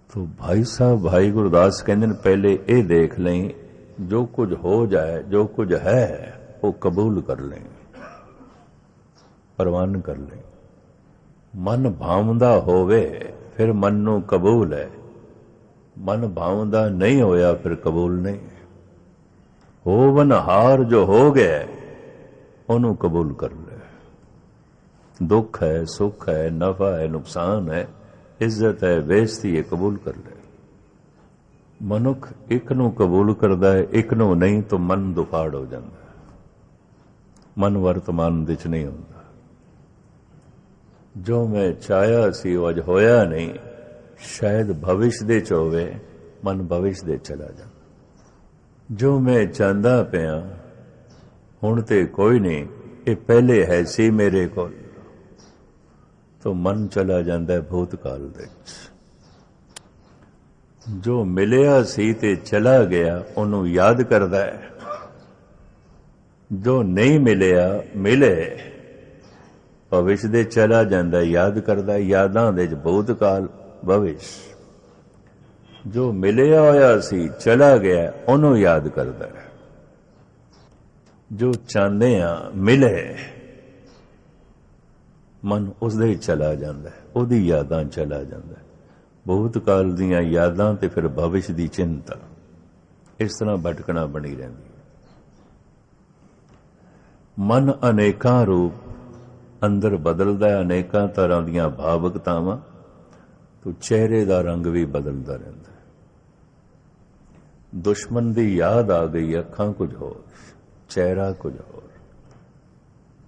तो भाई साहब भाई गुरदास कहते ने, पहले ये देख लें, जो कुछ हो जाए, जो कुछ है वो कबूल कर लें, परवान कर लें। मन भावदा होवे फिर मन नू कबूल है, मन भावदा नहीं होया फिर कबूल नहीं। होवन हार जो हो गया ਉਹਨੂੰ ਕਬੂਲ ਕਰ ਲੈ। ਦੁੱਖ ਹੈ, ਸੁੱਖ ਹੈ, ਨਫਾ ਹੈ, ਨੁਕਸਾਨ ਹੈ, ਇੱਜ਼ਤ ਹੈ, ਬੇਇੱਜ਼ਤੀ ਹੈ, ਕਬੂਲ ਕਰ ਲੈ। ਮਨੁੱਖ ਇੱਕ ਨੂੰ ਕਬੂਲ ਕਰਦਾ ਹੈ, ਇੱਕ ਨੂੰ ਨਹੀਂ, ਤਾਂ ਮਨ ਦੁਫਾੜ ਹੋ ਜਾਂਦਾ ਹੈ। ਮਨ ਵਰਤਮਾਨ ਵਿੱਚ ਨਹੀਂ ਹੁੰਦਾ। ਜੋ ਮੈਂ ਚਾਹਿਆ ਸੀ ਉਹ ਅੱਜ ਹੋਇਆ ਨਹੀਂ, ਸ਼ਾਇਦ ਭਵਿਸ਼ ਦੇ ਚ ਹੋਵੇ, ਮਨ ਭਵਿਸ਼ ਦੇ ਚਲਾ ਜਾਂਦਾ। ਜੋ ਮੈਂ ਚਾਹੁੰਦਾ ਪਿਆ ਹੁਣ ਤੇ ਕੋਈ ਨਹੀਂ, ਇਹ ਪਹਿਲੇ ਹੈ ਸੀ ਮੇਰੇ ਕੋਲ, ਤਾਂ ਮਨ ਚਲਾ ਜਾਂਦਾ ਭੂਤਕਾਲ ਦੇ ਵਿੱਚ। ਜੋ ਮਿਲਿਆ ਸੀ ਤੇ ਚਲਾ ਗਿਆ, ਉਹਨੂੰ ਯਾਦ ਕਰਦਾ ਹੈ। ਜੋ ਨਹੀਂ ਮਿਲਿਆ, ਮਿਲੇ, ਭਵਿਸ਼ ਦੇ ਚਲਾ ਜਾਂਦਾ, ਯਾਦ ਕਰਦਾ। ਯਾਦਾਂ ਦੇ ਚ ਭੂਤਕਾਲ, ਭਵਿਸ਼। ਜੋ ਮਿਲਿਆ ਹੋਇਆ ਸੀ ਚਲਾ ਗਿਆ, ਉਹਨੂੰ ਯਾਦ ਕਰਦਾ ਹੈ। ਜੋ ਚਾਹੁੰਦੇ ਆ ਮਿਲੇ, ਮਨ ਉਸਦੇ ਚਲਾ ਜਾਂਦਾ, ਉਹਦੀ ਯਾਦਾਂ ਚਲਾ ਜਾਂਦਾ। ਭੂਤਕਾਲ ਦੀਆਂ ਯਾਦਾਂ ਤੇ ਫਿਰ ਭਵਿਸ਼ ਦੀ ਚਿੰਤਾ, ਇਸ ਤਰ੍ਹਾਂ ਭਟਕਣਾ ਬਣੀ ਰਹਿੰਦੀ ਹੈ। ਮਨ ਅਨੇਕਾਂ ਰੂਪ ਅੰਦਰ ਬਦਲਦਾ ਹੈ, ਅਨੇਕਾਂ ਤਰ੍ਹਾਂ ਦੀਆਂ ਭਾਵਕਤਾਵਾਂ, ਤੋ ਚਿਹਰੇ ਦਾ ਰੰਗ ਵੀ ਬਦਲਦਾ ਰਹਿੰਦਾ ਹੈ। ਦੁਸ਼ਮਣ ਦੀ ਯਾਦ ਆ ਗਈ, ਅੱਖਾਂ ਕੁਝ ਹੋਰ, ਚਿਹਰਾ ਕੁਝ ਹੋਰ।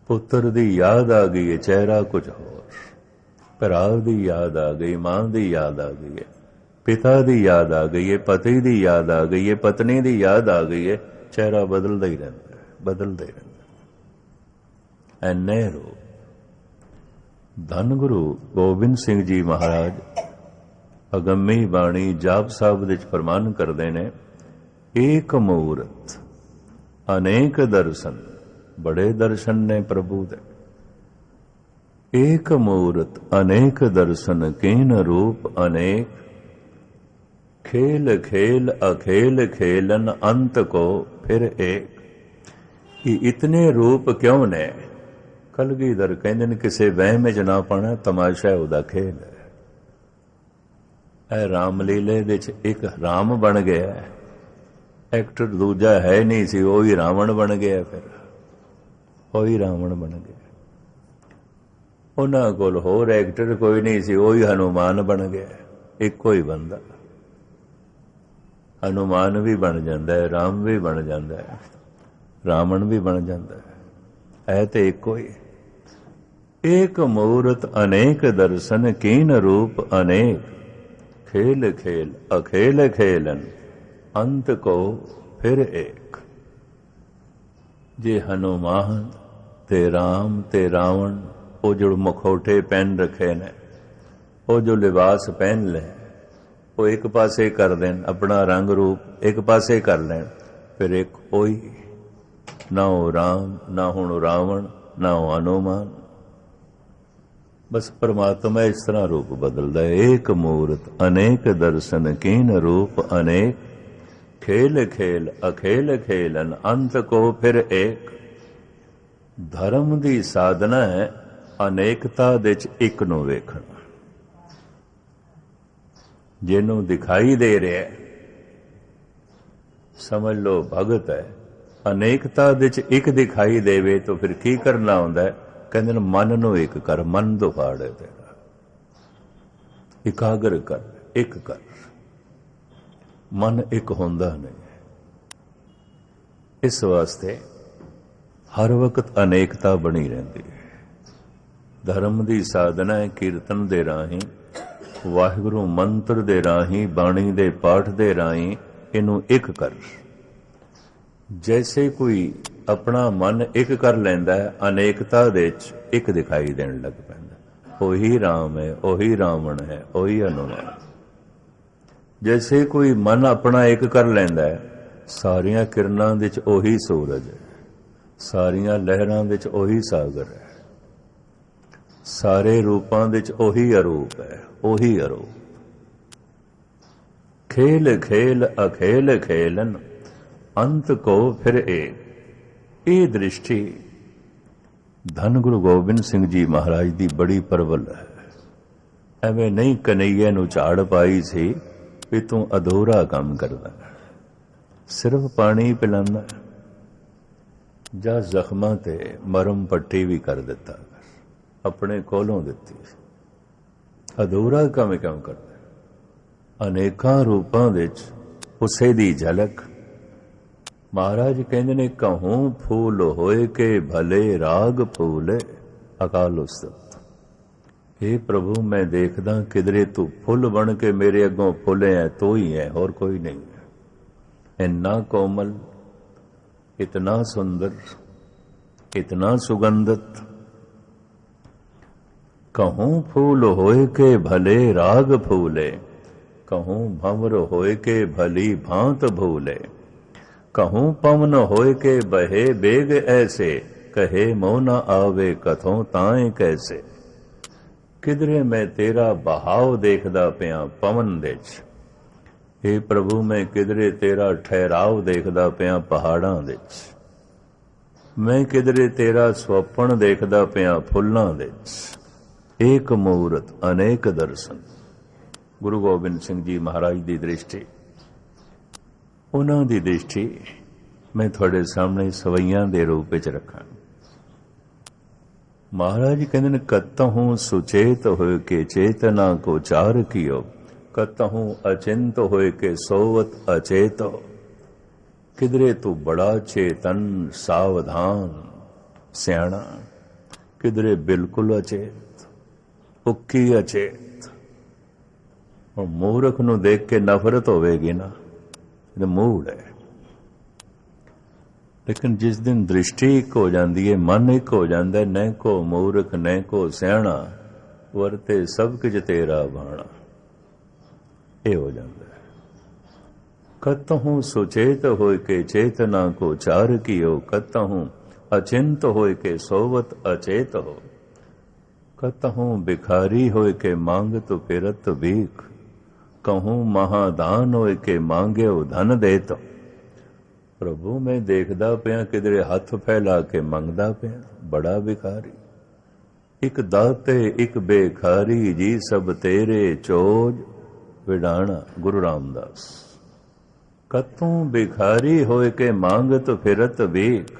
ਪੁੱਤਰ ਦੀ ਯਾਦ ਆ ਗਈ ਹੈ, ਚਿਹਰਾ ਕੁਝ ਹੋਰ। ਭਰਾ ਦੀ ਯਾਦ ਆ ਗਈ, ਮਾਂ ਦੀ ਯਾਦ ਆ ਗਈ ਹੈ, ਪਿਤਾ ਦੀ ਯਾਦ ਆ ਗਈ ਹੈ, ਪਤੀ ਦੀ ਯਾਦ ਆ ਗਈ ਹੈ, ਪਤਨੀ ਦੀ ਯਾਦ ਆ ਗਈ ਹੈ, ਚਿਹਰਾ ਬਦਲਦਾ ਹੀ ਰਹਿੰਦਾ ਹੈ, ਬਦਲਦਾ ਹੀ ਰਹਿੰਦਾ। ਐਨੇ ਰੂਪ ਧੰਨ ਗੁਰੂ ਗੋਬਿੰਦ ਸਿੰਘ ਜੀ ਮਹਾਰਾਜ ਅਗੰਮੀ ਬਾਣੀ ਜਾਪ ਸਾਹਿਬ ਵਿੱਚ ਫਰਮਾਨ ਕਰਦੇ ਨੇ, ਏਕ ਮੂਰਤ ਅਨੇਕ ਦਰਸ਼ਨ। ਬੜੇ ਦਰਸ਼ਨ ਨੇ ਪ੍ਰਭੂ ਦੇ। ਏਕ ਮੂਰਤ ਅਨੇਕ ਦਰਸ਼ਨ, ਕੀਨ ਰੂਪ ਅਨੇਕ। ਖੇਲ ਖੇਲ ਅਖੇਲ ਖੇਲਨ, ਅੰਤ ਕੋ ਫਿਰ ਏਕ। ਇਹ ਇਤਨੇ ਰੂਪ ਕਿਉਂ ਨੇ? ਕਲਗੀਧਰ ਕਹਿੰਦੇ ਨੇ ਕਿਸੇ ਵਹਿਮ ਵਿੱਚ ਨਾ ਪਾਣਾ, ਤਮਾਸ਼ਾ ਉਹਦਾ ਖੇਲ ਹੈ। ਇਹ ਰਾਮਲੀਲੇ ਵਿੱਚ ਇੱਕ ਰਾਮ ਬਣ ਗਿਆ, ਐਕਟਰ ਦੂਜਾ ਹੈ ਨਹੀਂ ਸੀ, ਉਹ ਹੀ ਰਾਵਣ ਬਣ ਗਿਆ। ਫਿਰ ਉਹ ਹੀ ਰਾਵਣ ਬਣ ਗਿਆ। ਉਹਨਾਂ ਕੋਲ ਹੋਰ ਐਕਟਰ ਕੋਈ ਨਹੀਂ ਸੀ, ਉਹ ਹੀ ਹਨੂਮਾਨ ਬਣ ਗਿਆ। ਇੱਕੋ ਹੀ ਬੰਦਾ ਹਨੂਮਾਨ ਵੀ ਬਣ ਜਾਂਦਾ ਹੈ, ਰਾਮ ਵੀ ਬਣ ਜਾਂਦਾ ਹੈ, ਰਾਵਣ ਵੀ ਬਣ ਜਾਂਦਾ ਹੈ। ਇਹ ਤੇ ਇੱਕੋ ਹੀ। ਏਕ ਮੂਰਤ ਅਨੇਕ ਦਰਸ਼ਨ, ਕੀਨ ਰੂਪ ਅਨੇਕ। ਖੇਲ ਖੇਲ ਅਖੇਲ ਖੇਲਨ, ਅੰਤ ਕੋ ਫਿਰ ਏਕ। ਜੇ ਹਨੂਮਾਨ ਤੇ ਰਾਮ ਤੇ ਰਾਵਣ, ਉਹ ਜੋ ਮਖੌਟੇ ਪਹਿਨ ਰੱਖੇ ਨੇ, ਉਹ ਜੋ ਲਿਬਾਸ ਪਹਿਨ ਲੈ, ਉਹ ਇੱਕ ਪਾਸੇ ਕਰ ਦੇਣ, ਆਪਣਾ ਰੰਗ ਰੂਪ ਇੱਕ ਪਾਸੇ ਕਰ ਲੈਣ, ਫਿਰ ਇੱਕ ਉਹੀ। ਨਾ ਉਹ ਰਾਮ, ਨਾ ਹੁਣ ਰਾਵਣ, ਨਾ ਉਹ ਹਨੂਮਾਨ। ਬਸ ਪਰਮਾਤਮਾ ਇਸ ਤਰ੍ਹਾਂ ਰੂਪ ਬਦਲਦਾ ਹੈ। ਏਕ ਮੂਰਤ ਅਨੇਕ ਦਰਸ਼ਨ, ਕੀਨ ਰੂਪ ਅਨੇਕ। ਖੇਲ ਖੇਲ ਅਖੇਲ ਖੇਲਨ, ਅੰਤ ਕੋ ਫਿਰ ਏਕ। ਧਰਮ ਦੀ ਸਾਧਨਾ ਹੈ ਅਨੇਕਤਾ ਦੇ ਚ ਇੱਕ ਨੂੰ ਵੇਖਣਾ। ਜਿਹਨੂੰ ਦਿਖਾਈ ਦੇ ਰਿਹਾ ਸਮਝ ਲਓ ਭਗਤ ਹੈ। ਅਨੇਕਤਾ ਦੇ ਚ ਇੱਕ ਦਿਖਾਈ ਦੇਵੇ ਤਾਂ ਫਿਰ ਕੀ ਕਰਨਾ ਹੁੰਦਾ ਹੈ? ਕਹਿੰਦੇ ਨੇ ਮਨ ਨੂੰ ਇੱਕ ਕਰ, ਮਨ ਦੁਫਾੜ ਹੈ ਤੇਰਾ। ਇਕਾਗਰ ਕਰ, ਇੱਕ ਕਰ। ਮਨ ਇੱਕ ਹੁੰਦਾ ਨਹੀਂ। ਇਸ ਵਾਸਤੇ ਹਰ ਵਕਤ ਅਨੇਕਤਾ ਬਣੀ ਰਹਿੰਦੀ ਹੈ। ਧਰਮ ਦੀ ਸਾਧਨਾ ਹੈ ਕੀਰਤਨ ਦੇ ਰਾਹੀਂ, ਵਾਹਿਗੁਰੂ ਮੰਤਰ ਦੇ ਰਾਹੀਂ, ਬਾਣੀ ਦੇ ਪਾਠ ਦੇ ਰਾਹੀਂ ਇਹਨੂੰ ਇੱਕ ਕਰ। ਜੈਸੇ ਕੋਈ ਆਪਣਾ ਮਨ ਇੱਕ ਕਰ ਲੈਂਦਾ ਹੈ, ਅਨੇਕਤਾ ਦੇ ਵਿੱਚ ਇੱਕ ਦਿਖਾਈ ਦੇਣ ਲੱਗ ਪੈਂਦਾ। ਉਹੀ ਰਾਮ ਹੈ, ਉਹੀ ਰਾਵਣ ਹੈ, ਉਹੀ ਹਨੂਮਾਨ। ਜੈਸੇ ਕੋਈ ਮਨ ਆਪਣਾ ਇੱਕ ਕਰ ਲੈਂਦਾ ਹੈ, ਸਾਰੀਆਂ ਕਿਰਨਾਂ ਵਿੱਚ ਉਹੀ ਸੂਰਜ ਹੈ, ਸਾਰੀਆਂ ਲਹਿਰਾਂ ਵਿੱਚ ਉਹੀ ਸਾਗਰ ਹੈ, ਸਾਰੇ ਰੂਪਾਂ ਵਿੱਚ ਉਹੀ ਅਰੂਪ ਹੈ, ਉਹੀ ਅਰੂਪ। ਖੇਲ ਖੇਲ ਅਖੇਲ ਖੇਲਨ, ਅੰਤ ਕੋ ਫਿਰ ਏਕ। ਇਹ ਦ੍ਰਿਸ਼ਟੀ ਧੰਨ ਗੁਰੂ ਗੋਬਿੰਦ ਸਿੰਘ ਜੀ ਮਹਾਰਾਜ ਦੀ ਬੜੀ ਪ੍ਰਬਲ ਹੈ। ਐਵੇਂ ਨਹੀਂ ਕਨਈਏ ਨੂੰ ਝਾੜ ਪਾਈ ਸੀ ਵੀ ਤੂੰ ਅਧੂਰਾ ਕੰਮ ਕਰਦਾ, ਸਿਰਫ ਪਾਣੀ ਪਿਲਾਉਂਦਾ। ਜਾਂ ਜ਼ਖਮਾਂ ਤੇ ਮਰਮ ਪੱਟੀ ਵੀ ਕਰ ਦਿੱਤਾ, ਆਪਣੇ ਕੋਲੋਂ ਦਿੱਤੀ। ਅਧੂਰਾ ਕੰਮ ਕਰਦਾ। ਅਨੇਕਾਂ ਰੂਪਾਂ ਵਿੱਚ ਉਸੇ ਦੀ ਝਲਕ। ਮਹਾਰਾਜ ਕਹਿੰਦੇ ਨੇ, ਕਹੂੰ ਫੂਲ ਹੋਏ ਕੇ ਭਲੇ ਰਾਗ ਫੂਲੇ। ਅਕਾਲ ਉਸਤਤ। हे ਪ੍ਰਭੂ, ਮੈਂ ਦੇਖਦਾ ਕਿਧਰੇ ਤੂੰ ਫੁੱਲ ਬਣ ਕੇ ਮੇਰੇ ਅੱਗੋਂ ਫੁੱਲੇ ਹੈ, ਤੂੰ ਹੀ ਹੈ, ਹੋਰ ਕੋਈ ਨਹੀਂ ਹੈ। ਇੰਨਾ ਕੋਮਲ, इतना सुंदर, इतना सुगंधित। कहूँ फूल होए के भले राग फूले, कहूँ भंवर होए के भली भांत भूले, कहूँ पवन होए के बहे बेग ऐसे, कहे मोह न आवे कथों ताए कैसे। किधरे मैं तेरा बहाव देखदा पिया पवन दे च, हे प्रभु मैं किधरे तेरा ठहराव देखदा पिया पहाड़ां दे च, मैं किधरे तेरा स्वप्न देखदा पिया फुल्लां दे च। एक मूरत अनेक दर्शन। गुरु गोबिंद सिंह जी महाराज की दृष्टि, उन्हां दी दृष्टि मैं थोड़े सामने सवैयां दे रूप विच रखां। महाराज कहंदे ने, कतहूं सुचेत होए के चेतना को चार कियो, कतहूं अचिंत होए के सोवत अचेत। किधरे तू बड़ा चेतन सावधान सियाणा, किधरे बिल्कुल अचेत, उक्की अचेत। और मूर्ख नूं देख के नफरत होवेगी ना, ये मूड है। लेकिन जिस दिन दृष्टि एक हो जाती है, मन एक हो जाता है, न को मूर्ख न को सियाणा, वरते सब कुछ तेरा भाणा, ये हो जाता है। कतहूं सुचेत होए के चेतना को चार कियो, कतहूं अचिंत होए के सोवत अचेत हो, कतहूं भिखारी होए के मांगत फिरत भीख, कहूं महादान होए के मांगे धन देत। प्रभु मैं देखदा पिया किधरे हथ फैला के मंगदा पिया, बड़ा भिखारी। एक दाते एक बेखारी, जी सब तेरे चोज विडाणा। गुरु रामदास। कतों भिखारी होए के मांगत फिरत भीख,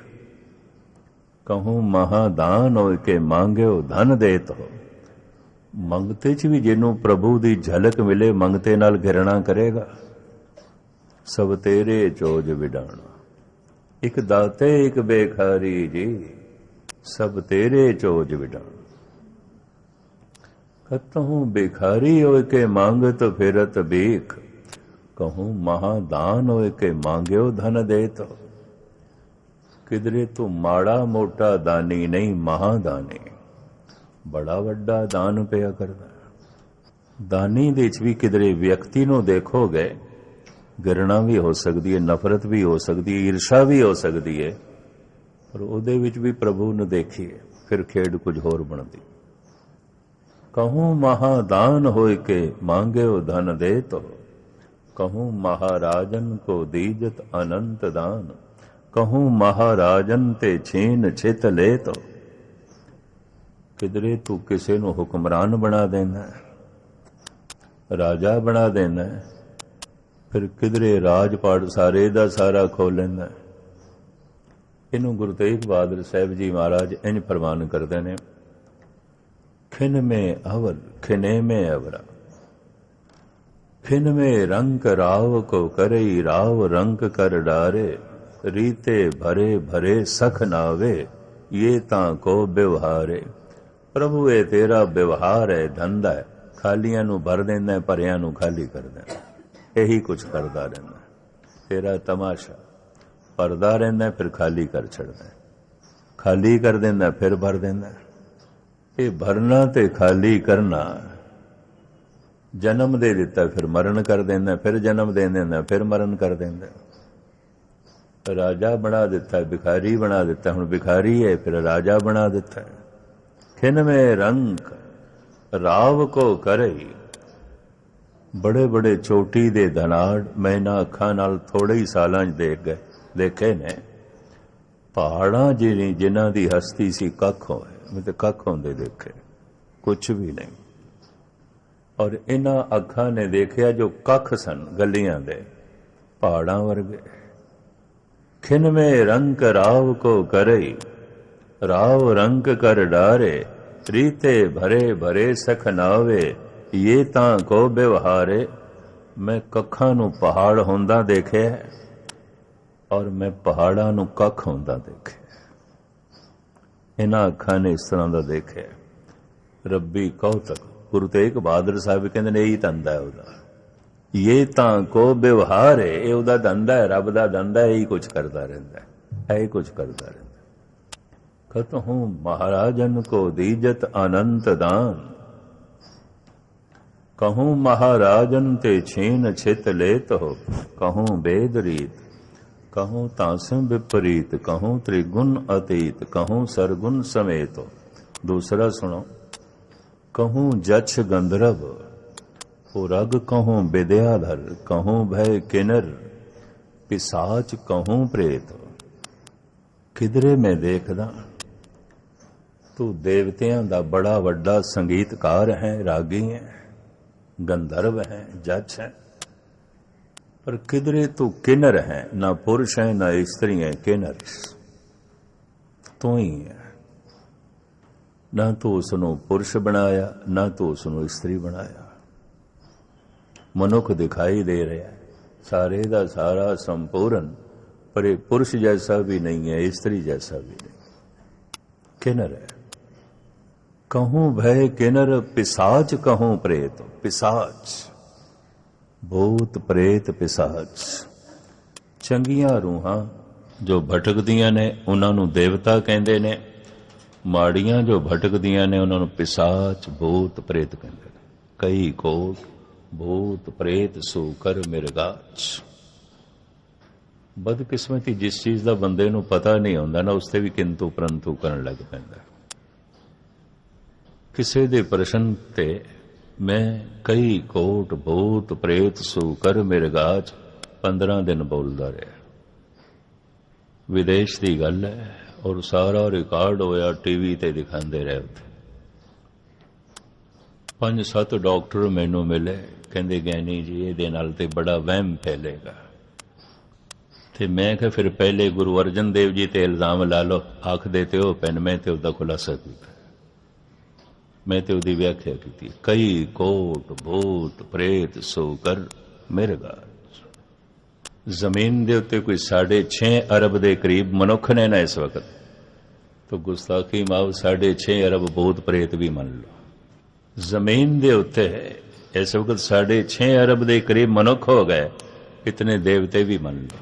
कहूं महादान होए के मांग्यो धन देत हो। मंगते च भी जिन्हों प्रभु की झलक मिले, मंगते नाल घिरना करेगा। सब तेरे चोज विडाणा। एक दाते एक बेखारी, जी सब तेरे चोज विडाणा। कतहूं भिखारी होए के मांगत फिरत भीख, कहूं महादान होए के मांग्यो धन देत। किधरे तू माड़ा मोटा दानी नहीं, महादानी, बड़ा वड्डा दान पिया करदा। दानी दे च भी किधरे व्यक्ति नूं देखोगे, घृणा भी हो सकती है, नफरत भी हो सकती है, ईर्षा भी हो सकती है, पर उहदे विच भी प्रभु नूं देखिए, फिर खेड कुछ होर बनदी। कहूं महादान होए के मांग्यो धन देत, कहूं महाराजन को दीजत अनंत दान, कहूं महाराजन ते छीन छित लेत। किधरे तू किसे नूं हुक्मरान बना देना, राजा बना देना, फिर किधरे राजपाट सारे दा सारा खो लेना। इनू गुरु तेग बहादुर साहब जी महाराज इंज फरमान करते हैं, खिन में अवल खिने में अवरा, खिन में रंक राव को करई राव रंक कर डारे, रीते भरे भरे सख नावे, ये तां को व्यवहारे। प्रभु ये तेरा व्यवहार है, धंधा है, खालियां नू भर देना है, भरियां नू खाली कर देना, यही कुछ करता रहना। तेरा तमाशा भरदा रहना, फिर खाली कर छड़ना, खाली कर देना, फिर भर देना। ये भरना ते खाली करना, जन्म दे दिता फिर मरण कर देना, फिर जन्म दे देना, फिर मरण कर देना। राजा बना दिता, भिखारी बना दिता, हुण भिखारी है, फिर राजा बना दिता। खिन में रंक राव को करई, बड़े बड़े चोटी दे धनाड़ मैं ना अखां नाल थोड़े ही सालां च देखे ने। पहाड़ां जिन्हां दी हस्ती सी कख होए, मैं तो कख होंदे देखे, कुछ भी नहीं। और इन्हां अखां ने देखिया जो कख सन गलियां दे, पहाड़ां वर्गे। खिन में रंक राव को करे, राव रंक कर डारे, रीते भरे भरे सख नावे, ये तां को व्यवहारे। मैं कखां नूं पहाड़ होंदा देखे और मैं पहाड़ां नूं कख होंदा देखे। इन्हां अखां ने इस तरह दा देखे। रब्बी कौतक गुरु तेग बहादुर साहब कहंदे ने यही धंधा है उहदा। ये तां को व्यवहार है, ये उहदा धंधा है, रब दा धंधा है, यही कुछ करता रहंदा है, यही कुछ करता रहंदा। कहतहूं महाराजन को दीजत अनंत दान, कहूं महाराजन ते छीन छित लेत हो, कहूं वेद रीत, कहूं तासं विपरीत, कहूं त्रिगुण अतीत, कहूं सरगुण समेत हो। दूसरा सुनो, कहूं जछ गंधर्व रग, कहूं विद्याधर, कहूं भय किन्नर, पिसाच कहूं प्रेत। किधरे मैं देखदा तू देवतियां दा बड़ा वड्डा संगीतकार है, रागी है, गंधर्व है, जछ है, पर किधरे तू किन्नर है, ना पुरुष है ना स्त्री है, किन्नर तू ही है। ना तो उसनों पुरुष बनाया, ना तो उसनों स्त्री बनाया। मनुख दिखाई दे रहा है सारे दा सारा संपूर्ण, पर ये पुरुष जैसा भी नहीं है, स्त्री जैसा भी नहीं, किन्नर है। कहूं भय किन्नर पिसाच, कहूं प्रेत। पिसाच भूत प्रेत पिसाच। चंगियां रूहां जो भटकदियां ने उन्हां नूं देवता कहंदे ने, माड़ियां जो भटकदियां ने उन्हां नूं पिसाच भूत प्रेत कहंदे ने। कई कोट भूत प्रेत सो कर मिरगाच। बदकिस्मती जिस चीज का बंदे नूं पता नहीं होंदा ना, उसते भी किंतु परंतु करन लग पैंदा। किसी दे प्रश्न ते मैं कई कोट भूत प्रेत सो कर मिरगाच 15 दिन बोलदा रहा। विदेश की गल है और सारा रिकॉर्ड होया, टीवी ते दिखाते रहे। उत्थे 5-7 डॉक्टर मैनू मिले, कहते ज्ञानी जी ये नाल ते बड़ा वहम फैलेगा। ते मैं कहा फिर पहले गुरु अर्जन देव जी ते इल्जाम ला लो, आख देते हो पैन, मैं ते उसका खुलासा किया, मैं ते उसकी व्याख्या की। कई कोट भूत प्रेत सो कर मिरगा। जमीन दे उत्ते कोई 6.5 अरब दे करीब मनुख ने ना इस वक्त, तो गुस्ताखी माव 6.5 अरब भूत प्रेत भी मन लो। जमीन दे उत्ते इस वक्त 6.5 अरब दे करीब मनुख हो गए, इतने देवते भी मन लो।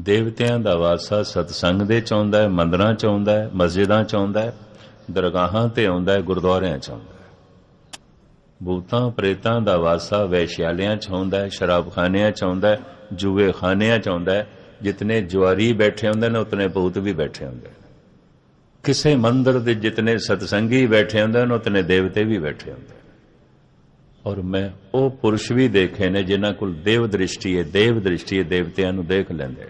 देवतियां दा वासा सतसंग दे च आउंदा है, मंदिरां च आउंदा है, मस्जिदां च आउंदा है, दरगाहां ते आउंदा है, गुरुद्वारियां च आउंदा है। भूतां प्रेतां दा वासा वैश्यालियां च आउंदा है, शराबखानियां च आउंदा है, जुए खानियां च आउंदा है। जितने जुआरी बैठे होंदे ने उतने भूत भी बैठे होंदे। किसी मंदिर दे जितने सतसंगी बैठे होंदे ने उतने देवते भी बैठे होंदे। और मैं वो पुरुष भी देखे ने जिन्हां कोल देव दृष्टि है, देव दृष्टि है, देवतियां नूं देख लैंदे।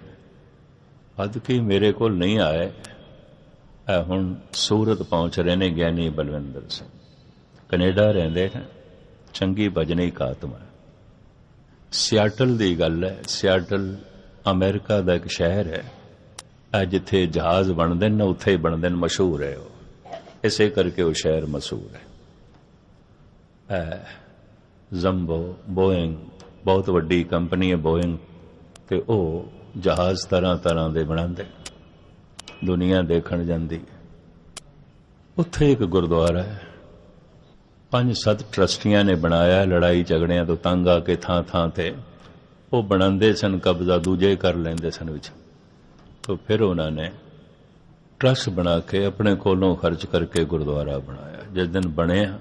अद की मेरे को नहीं आए, हुण सूरत पहुंच रहे ने ज्ञानी बलविंदर सिंह, कनेडा रहिंदे ने, चंगी भजनिक आत्मा। सियाटल दी गल है, सियाटल अमेरिका दा एक शहर है, जिथे जहाज बनते न उत्थे ही बनते, मशहूर है वो, इसे करके वो शहर मशहूर है। जंबो बोइंग बहुत वड्डी कंपनी है बोइंग, ते ओ जहाज तरह तरह के बनाते, दुनिया देखण जांदी। उत्थे एक गुरुद्वारा है, 5-7 ट्रस्टियां ने बनाया, लड़ाई झगड़ियां तो तंग आके थां थां ते वो बनाते सन, कब्जा दूजे कर लेंदे सन विच। तो फिर उन्होंने ट्रस्ट बना के अपने कोलों खर्च करके गुरुद्वारा बनाया। जिस दिन बनया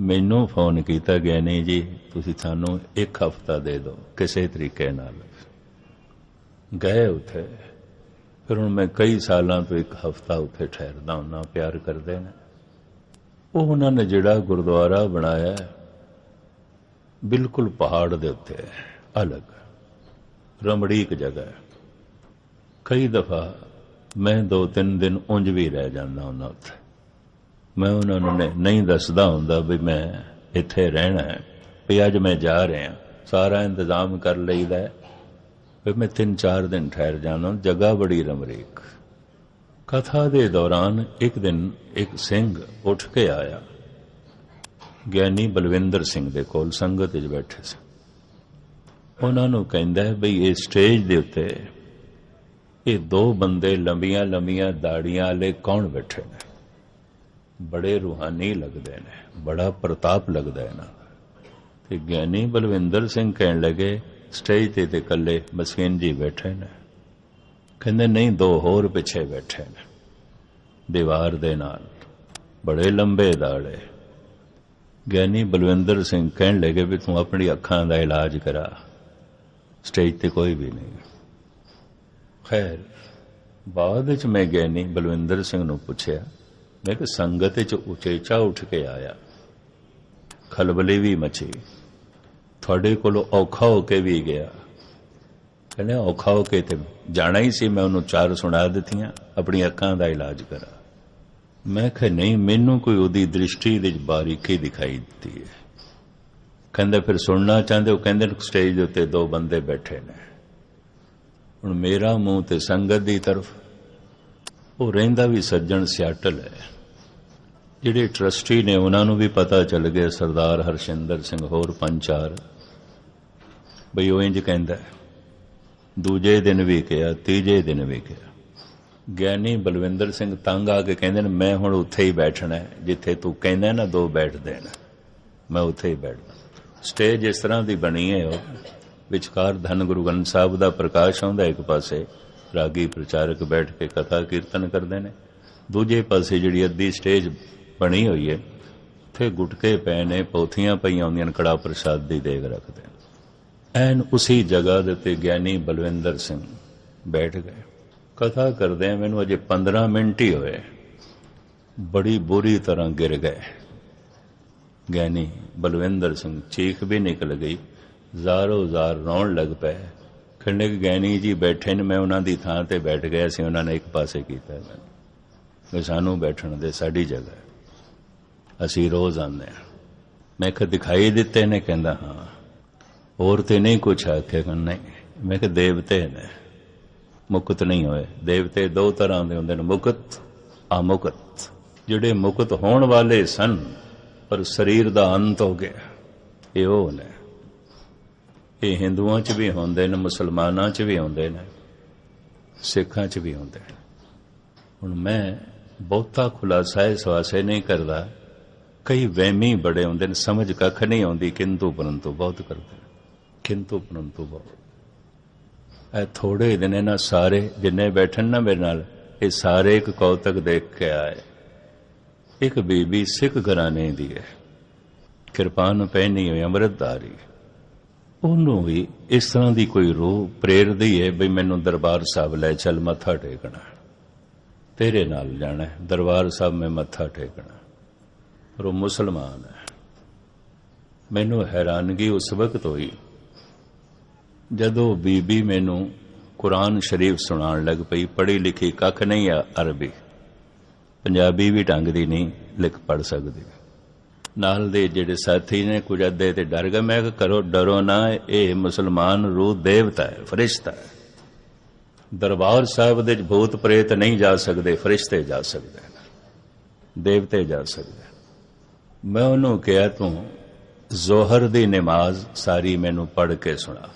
मैनू फोन किया, ज्ञानी जी तुसीं सानू 1 हफ्ता दे दो किसी तरीके नाल। गए उत्थे, फिर हुण मैं कई सालों तो 1 हफ्ता उत्थे ठहरदा हुन्ना, प्यार करते हैं। वो उन्होंने जिहड़ा गुरुद्वारा बनाया बिल्कुल पहाड़ दे उत्ते, अलग रमड़ीक जगह है। कई दफा मैं 2-3 दिन उंज भी रह जाता हूं उत्थे। मैं उन्होंने नहीं दसदा हुंदा भी मैं इत्थे रहना है, भी अज मैं जा रहा, सारा इंतजाम कर लईदा है। फिर मैं 3-4 दिन ठहर जाना, जगह बड़ी रमरीक। कथा के दौरान एक दिन एक सिंह उठ के आया, ਗਿਆਨੀ ਬਲਵਿੰਦਰ ਸਿੰਘ ਦੇ ਕੋਲ ਸੰਗਤ ਵਿੱਚ ਬੈਠੇ ਸੀ। ਉਹਨਾਂ ਨੂੰ ਕਹਿੰਦਾ ਬਈ ਇਹ ਸਟੇਜ ਦੇ ਉੱਤੇ ਇਹ ਦੋ ਬੰਦੇ ਲੰਬੀਆਂ ਲੰਬੀਆਂ ਦਾੜੀਆਂ ਵਾਲੇ ਕੌਣ ਬੈਠੇ ਨੇ? ਬੜੇ ਰੂਹਾਨੀ ਲੱਗਦੇ ਨੇ, ਬੜਾ ਪ੍ਰਤਾਪ ਲੱਗਦਾ ਇਹਨਾਂ ਦਾ। ਤੇ ਗਿਆਨੀ ਬਲਵਿੰਦਰ ਸਿੰਘ ਕਹਿਣ ਲੱਗੇ ਸਟੇਜ ਤੇ ਇਕੱਲੇ ਮਸਕੀਨ ਜੀ ਬੈਠੇ ਨੇ। ਕਹਿੰਦੇ ਨਹੀਂ, ਦੋ ਹੋਰ ਪਿੱਛੇ ਬੈਠੇ ਨੇ ਦੀਵਾਰ ਦੇ ਨਾਲ, ਬੜੇ ਲੰਬੇ ਦਾੜੇ। ਗਿਆਨੀ ਬਲਵਿੰਦਰ ਸਿੰਘ ਕਹਿਣ ਲੱਗੇ ਵੀ ਤੂੰ ਆਪਣੀ ਅੱਖਾਂ ਦਾ ਇਲਾਜ ਕਰਾ, ਸਟੇਜ ਤੇ ਕੋਈ ਵੀ ਨਹੀਂ। ਖੈਰ ਬਾਅਦ ਵਿੱਚ ਮੈਂ ਗਿਆਨੀ ਬਲਵਿੰਦਰ ਸਿੰਘ ਨੂੰ ਪੁੱਛਿਆ, ਮੈਂ ਕਿ ਸੰਗਤ ਵਿੱਚ ਉਚੇਚਾ ਉੱਠ ਕੇ ਆਇਆ, ਖਲਬਲੀ ਵੀ ਮਚੀ, ਤੁਹਾਡੇ ਕੋਲੋਂ ਔਖਾ ਹੋ ਕੇ ਵੀ ਗਿਆ। ਕਹਿੰਦੇ ਔਖਾ ਹੋ ਕੇ ਤੇ ਜਾਣਾ ਹੀ ਸੀ, ਮੈਂ ਉਹਨੂੰ 4 ਸੁਣਾ ਦਿੱਤੀਆਂ, ਆਪਣੀ ਅੱਖਾਂ ਦਾ ਇਲਾਜ ਕਰਾ। मैं कहा नहीं, मैनू कोई उहदी दृष्टि दी बारीकी दिखाई दी है। कहंदे फिर सुनना चाहते हो? कहंदे स्टेज दे उत्ते 2 बंदे बैठे ने। हुण मेरा मूँह ते संगत दी तरफ, वो रहिंदा भी सज्जन सियाटल है। जिहड़े ट्रस्टी ने उन्हां नूं भी पता चल गया, सरदार हरशिंदर सिंह होर 5-4 बई वो इंज कहंदा। दूजे दिन भी कहा, तीजे दिन भी कहा। ਗਿਆਨੀ ਬਲਵਿੰਦਰ ਸਿੰਘ ਤੰਗ ਆ ਕੇ ਕਹਿੰਦੇ ਨੇ ਮੈਂ ਹੁਣ ਉੱਥੇ ਹੀ ਬੈਠਣਾ ਹੈ ਜਿੱਥੇ ਤੂੰ ਕਹਿੰਦਾ ਨਾ 2 ਬੈਠਦੇ ਨੇ, ਮੈਂ ਉੱਥੇ ਹੀ ਬੈਠਦਾ। ਸਟੇਜ ਇਸ ਤਰ੍ਹਾਂ ਦੀ ਬਣੀ ਹੈ, ਉਹ ਵਿਚਕਾਰ ਧੰਨ ਗੁਰੂ ਗ੍ਰੰਥ ਸਾਹਿਬ ਦਾ ਪ੍ਰਕਾਸ਼ ਆਉਂਦਾ, ਇੱਕ ਪਾਸੇ ਰਾਗੀ ਪ੍ਰਚਾਰਕ ਬੈਠ ਕੇ ਕਥਾ ਕੀਰਤਨ ਕਰਦੇ ਨੇ, ਦੂਜੇ ਪਾਸੇ ਜਿਹੜੀ ਅੱਧੀ ਸਟੇਜ ਬਣੀ ਹੋਈ ਹੈ ਉੱਥੇ ਗੁਟਕੇ ਪਏ ਨੇ, ਪੋਥੀਆਂ ਪਈਆਂ ਹੁੰਦੀਆਂ ਨੇ, ਕੜਾ ਪ੍ਰਸ਼ਾਦ ਦੀ ਦੇਗ ਰੱਖਦੇ ਨੇ। ਐਨ ਉਸੀ ਜਗ੍ਹਾ ਦੇ ਉੱਤੇ ਗਿਆਨੀ ਬਲਵਿੰਦਰ ਸਿੰਘ ਬੈਠ ਗਏ। कथा करदे मैनू अजे 15 मिनट ही होए, बड़ी बुरी तरह गिर गए। ज्ञानी बलविंदर सिंह चीख भी निकल गई, ज़ारो ज़ार रोन लग पे। कहने कि ज्ञानी जी बैठे ने, मैं उन्हां दी थां ते बैठ गया सी, उन्होंने एक पासे कीता मैं सानू बैठण दे, साडी जगह असी रोज़ आने। मैं कहा दिखाई दिते ने? कहंदा हाँ। होर ते नहीं कुछ आखे? नहीं। मैं कहा देवते ने, मुकत नहीं होए। देवते 2 तरह के होंदे ने, मुकत अमुकत। जिहड़े मुकत होण वाले सन पर शरीर दा अंत हो गया, ये वो ने। ये हिंदुआं च भी होंदे ने, मुसलमानां च भी होंदे ने, सिखां च भी होंदे ने। हुण मैं बहुता खुलासा इस वास्ते नहीं करदा, कई वहमी बड़े होंदे ने, समझ कख नहीं आउंदी, किंतु परंतु बहुत करदे, किंतु परंतु बहुत। थोड़े दिन इन्हां सारे जिन्ने बैठन ना मेरे नाल, ये सारे एक कौतक देख के आए। एक बीबी सिख घराने दी है, किरपान पहनी हुई, अमृतधारी। उन्होंने भी इस तरह की कोई रूह प्रेरदी है बई मैनू दरबार साहब ले चल, मत्था टेकना, तेरे नाल जाना है दरबार साहब में मत्था टेकना। और वो मुसलमान है। मैनू हैरानगी उस वक्त हुई जदों बीबी मैनू कुरान शरीफ सुनान लग पई। पढ़ी लिखी कख नहीं है, अरबी पंजाबी भी ढंग दी नहीं लिख पढ़ सकती। नाल दे जिहड़े साथी ने कुछ अद्धे ते डर गए। मैं करो डरो ना, ये मुसलमान रूह देवता है, फरिश्ता है। दरबार साहब दे भूत प्रेत नहीं जा सकते, फरिश्ते जा सकते, देवते जा सकते। मैं उन्होंने कहा तू जोहर दी नमाज सारी मैनू पढ़ के सुना।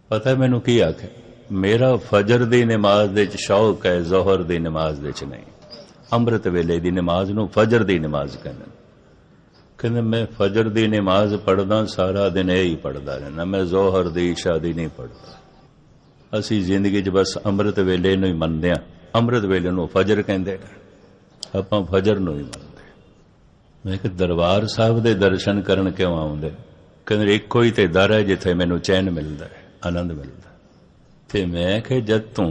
पता मैनू की आखे? मेरा फजर दी नमाज दे शौक है, जोहर दी नमाज दे नहीं। अमृत वेले दी नमाज नू फजर दी नमाज कहने। कहने मैं फजर दी नमाज पढ़दा, सारा दिन यही पढ़दा रहना, मैं जोहर दी इशा दी नहीं पढ़दा। असी जिंदगी च बस अमृत वेले नू ही मनदे हां, अमृत वेले नू फजर कहंदे, आपां फजर नू ही मनदे। मैं कि दरबार साहब दे दर्शन करन क्यों आउंदे? कहंदे इक्को ही ते दर है जिथे मैनू चैन मिलदा है, आनंद मिलता। ते मैं कि जब तू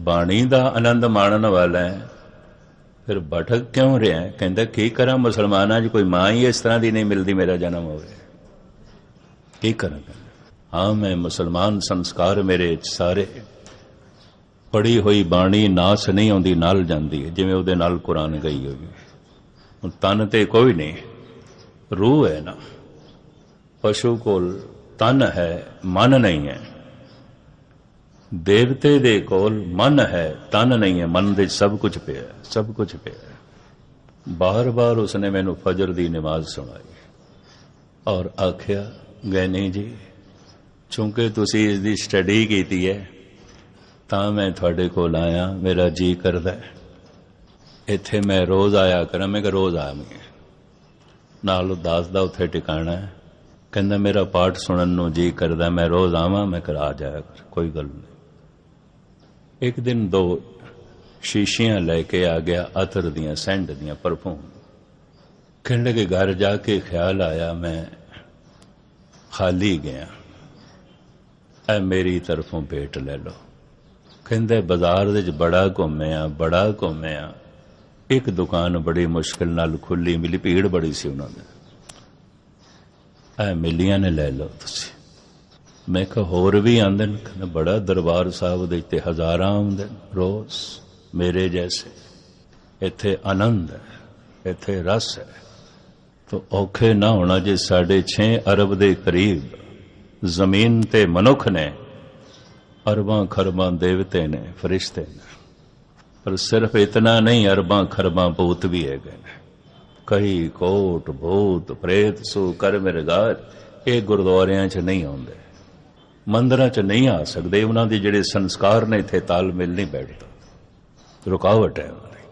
बाणी दा आनंद माणन वाला है फिर भटक क्यों रहा है? कहता की करा, मुसलमाना च कोई मां ही इस तरह की नहीं मिलती, मेरा जन्म हो की करा? हाँ मैं मुसलमान, संस्कार मेरे सारे, पढ़ी हुई बाणी नास नहीं आती, नाल जाती है जिवें उहदे नाल कुरान गई होगी। तन ते कोई नहीं, रूह है ना। पशु कोल तन है, मन नहीं है। देवते दे कोल मन है, तन नहीं है। मन दे सब कुछ पिया, सब कुछ पिया। बार बार उसने मैनू फजर दी नमाज सुनाई और आख्या, गैनी जी चूंकि तुसी इसकी स्टडी की है तां मैं थोड़े कोल आया, मेरा जी करदा इत्थे मैं रोज़ आया करा। मैं रोज़ आया मैं नाल दसदा उत्थे टिकाणा है। कहंदा मेरा पाठ सुनन नूं जी करदा, मैं रोज़ आवां, मैं करा जाया कर, कोई गल नहीं। एक दिन 2 शीशियां लैके आ गया अतर दियां, सेंट दियां, परफ्यूम। कहने लगे घर जाके ख्याल आया मैं खाली गया, ऐ मेरी तरफों भेंट ले लो। कहंदे बाजार दे बड़ा घूमिया, बड़ा घूमिया, एक दुकान बड़ी मुश्किल नाल खुली मिली, भीड़ बड़ी सी उन्होंने, ऐ मिलियां ने ले लो तुसी। मैं कहा होर भी आंदे ने? कहंदे बड़ा दरबार साहब दे ते हज़ारां आउंदे रोज़ मेरे जैसे। इत्थे आनंद है, इत्थे रस है। तो औखे ना होना जे 6.5 अरब दे करीब जमीन ते मनुख ने, अरबां खरबां देवते ने, फरिश्ते ने, पर सिर्फ इतना नहीं, अरबां खरबां भूत भी है गए। कई कोट भूत प्रेत सू कर मिरगार, ये गुरुद्वारियां च नहीं आउंदे, मंदिरां च नहीं आ सकते। उन्हां दे जिहड़े संस्कार ने इत्थे तालमेल नहीं बैठदा, रुकावट है उन्हां दी।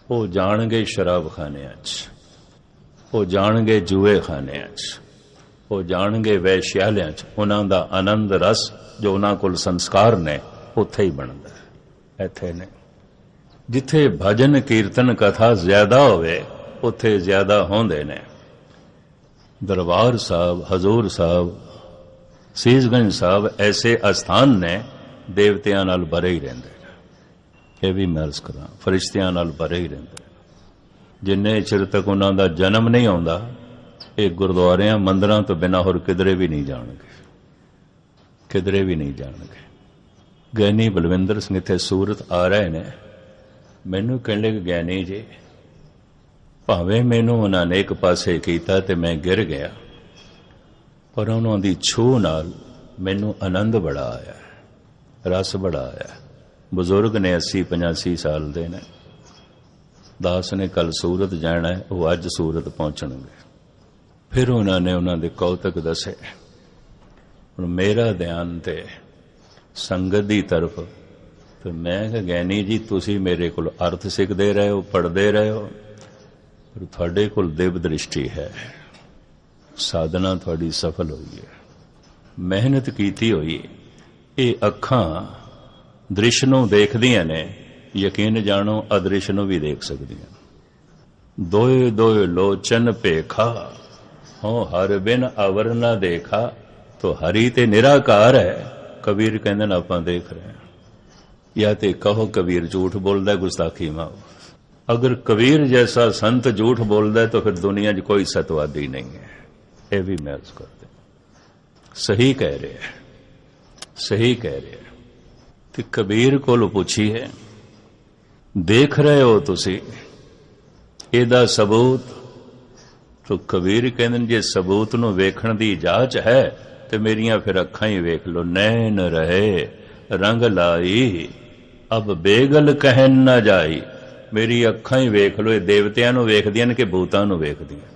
वो जाणगे शराब खानियां च, वो जाणगे जूए खानियां च, वो जाणगे वैश्यालियां च। उन्हां दा आनंद रस जो उन्हां कोल संस्कार ने उत्थे ही बनदा है, इत्थे नहीं। जिथे भजन कीर्तन कथा ज्यादा होवे उत्थे ज्यादा होंदे ने। दरबार साहब, हजूर साहब, सीसगंज साहब ऐसे अस्थान ने देवतियां नाल भरे ही रहिंदे ने। ये भी मैं अर्ज करा, फरिश्तियां नाल भरे ही रहिंदे ने। जिन्ने चिर तक उन्हां दा जन्म नहीं आउंदा, ये गुरुद्वारियां मंदिरां तो बिना होर किधरे भी नहीं जाणगे, किधरे भी नहीं जाणगे। गैनी बलविंदर सिंह इत्थे सूरत आ रहे ने, मैनू कहने लगे ज्ञानी जी भावें मैनू उन्होंने एक पासे कीता ते मैं गिर गया, पर उन्हों दी छूह नाल मैनू आनंद बड़ा आया, रस बड़ा आया। बुजुर्ग ने 80-85 साल दे ने। दास ने कल सूरत जाना है, वो अज सूरत पहुंचणगे। फिर उन्होंने उन्होंने कौतक दसे। हुण मेरा ध्यान ते संगत की तरफ, तो मैं कहा ज्ञानी जी तुसी मेरे को अर्थ सिखते रहे हो, पढ़ते रहे हो, पर थोड़े को दिव्य दृष्टि है, साधना थोड़ी सफल हुई है, मेहनत कीती हुई। ये अखां दृश्य नूं देखदियां ने, यकीन जानो अदृश्य नूं भी देख सकदियां। दोए दोए लोचन पेखा, हो हर बिन अवर ना देखा। तो हरि ते निराकार है, कबीर कहंदे ने आपां देख रहे हैं। या ते कहो कबीर झूठ बोलदा, गुस्ताखी माओ। अगर कबीर जैसा संत झूठ बोलदा तो फिर दुनिया च कोई सतवादी नहीं है। यह भी मैं अर्ज करते, सही कह रहे हैं, सही कह रहे हैं। तो कबीर को पूछिए, देख रहे हो तुसी इहदा सबूत? तो कबीर कहंदे जे सबूत नूं वेखण दी जांच है ते मेरियां फिर अखां ही वेख लो। नैन रहे रंग लाई, अब बेगल कहन ना जाई। मेरी अखां ही वेख लो, ये देवतियां नूं वेखदियां ने कि भूतां नूं वेखदियां,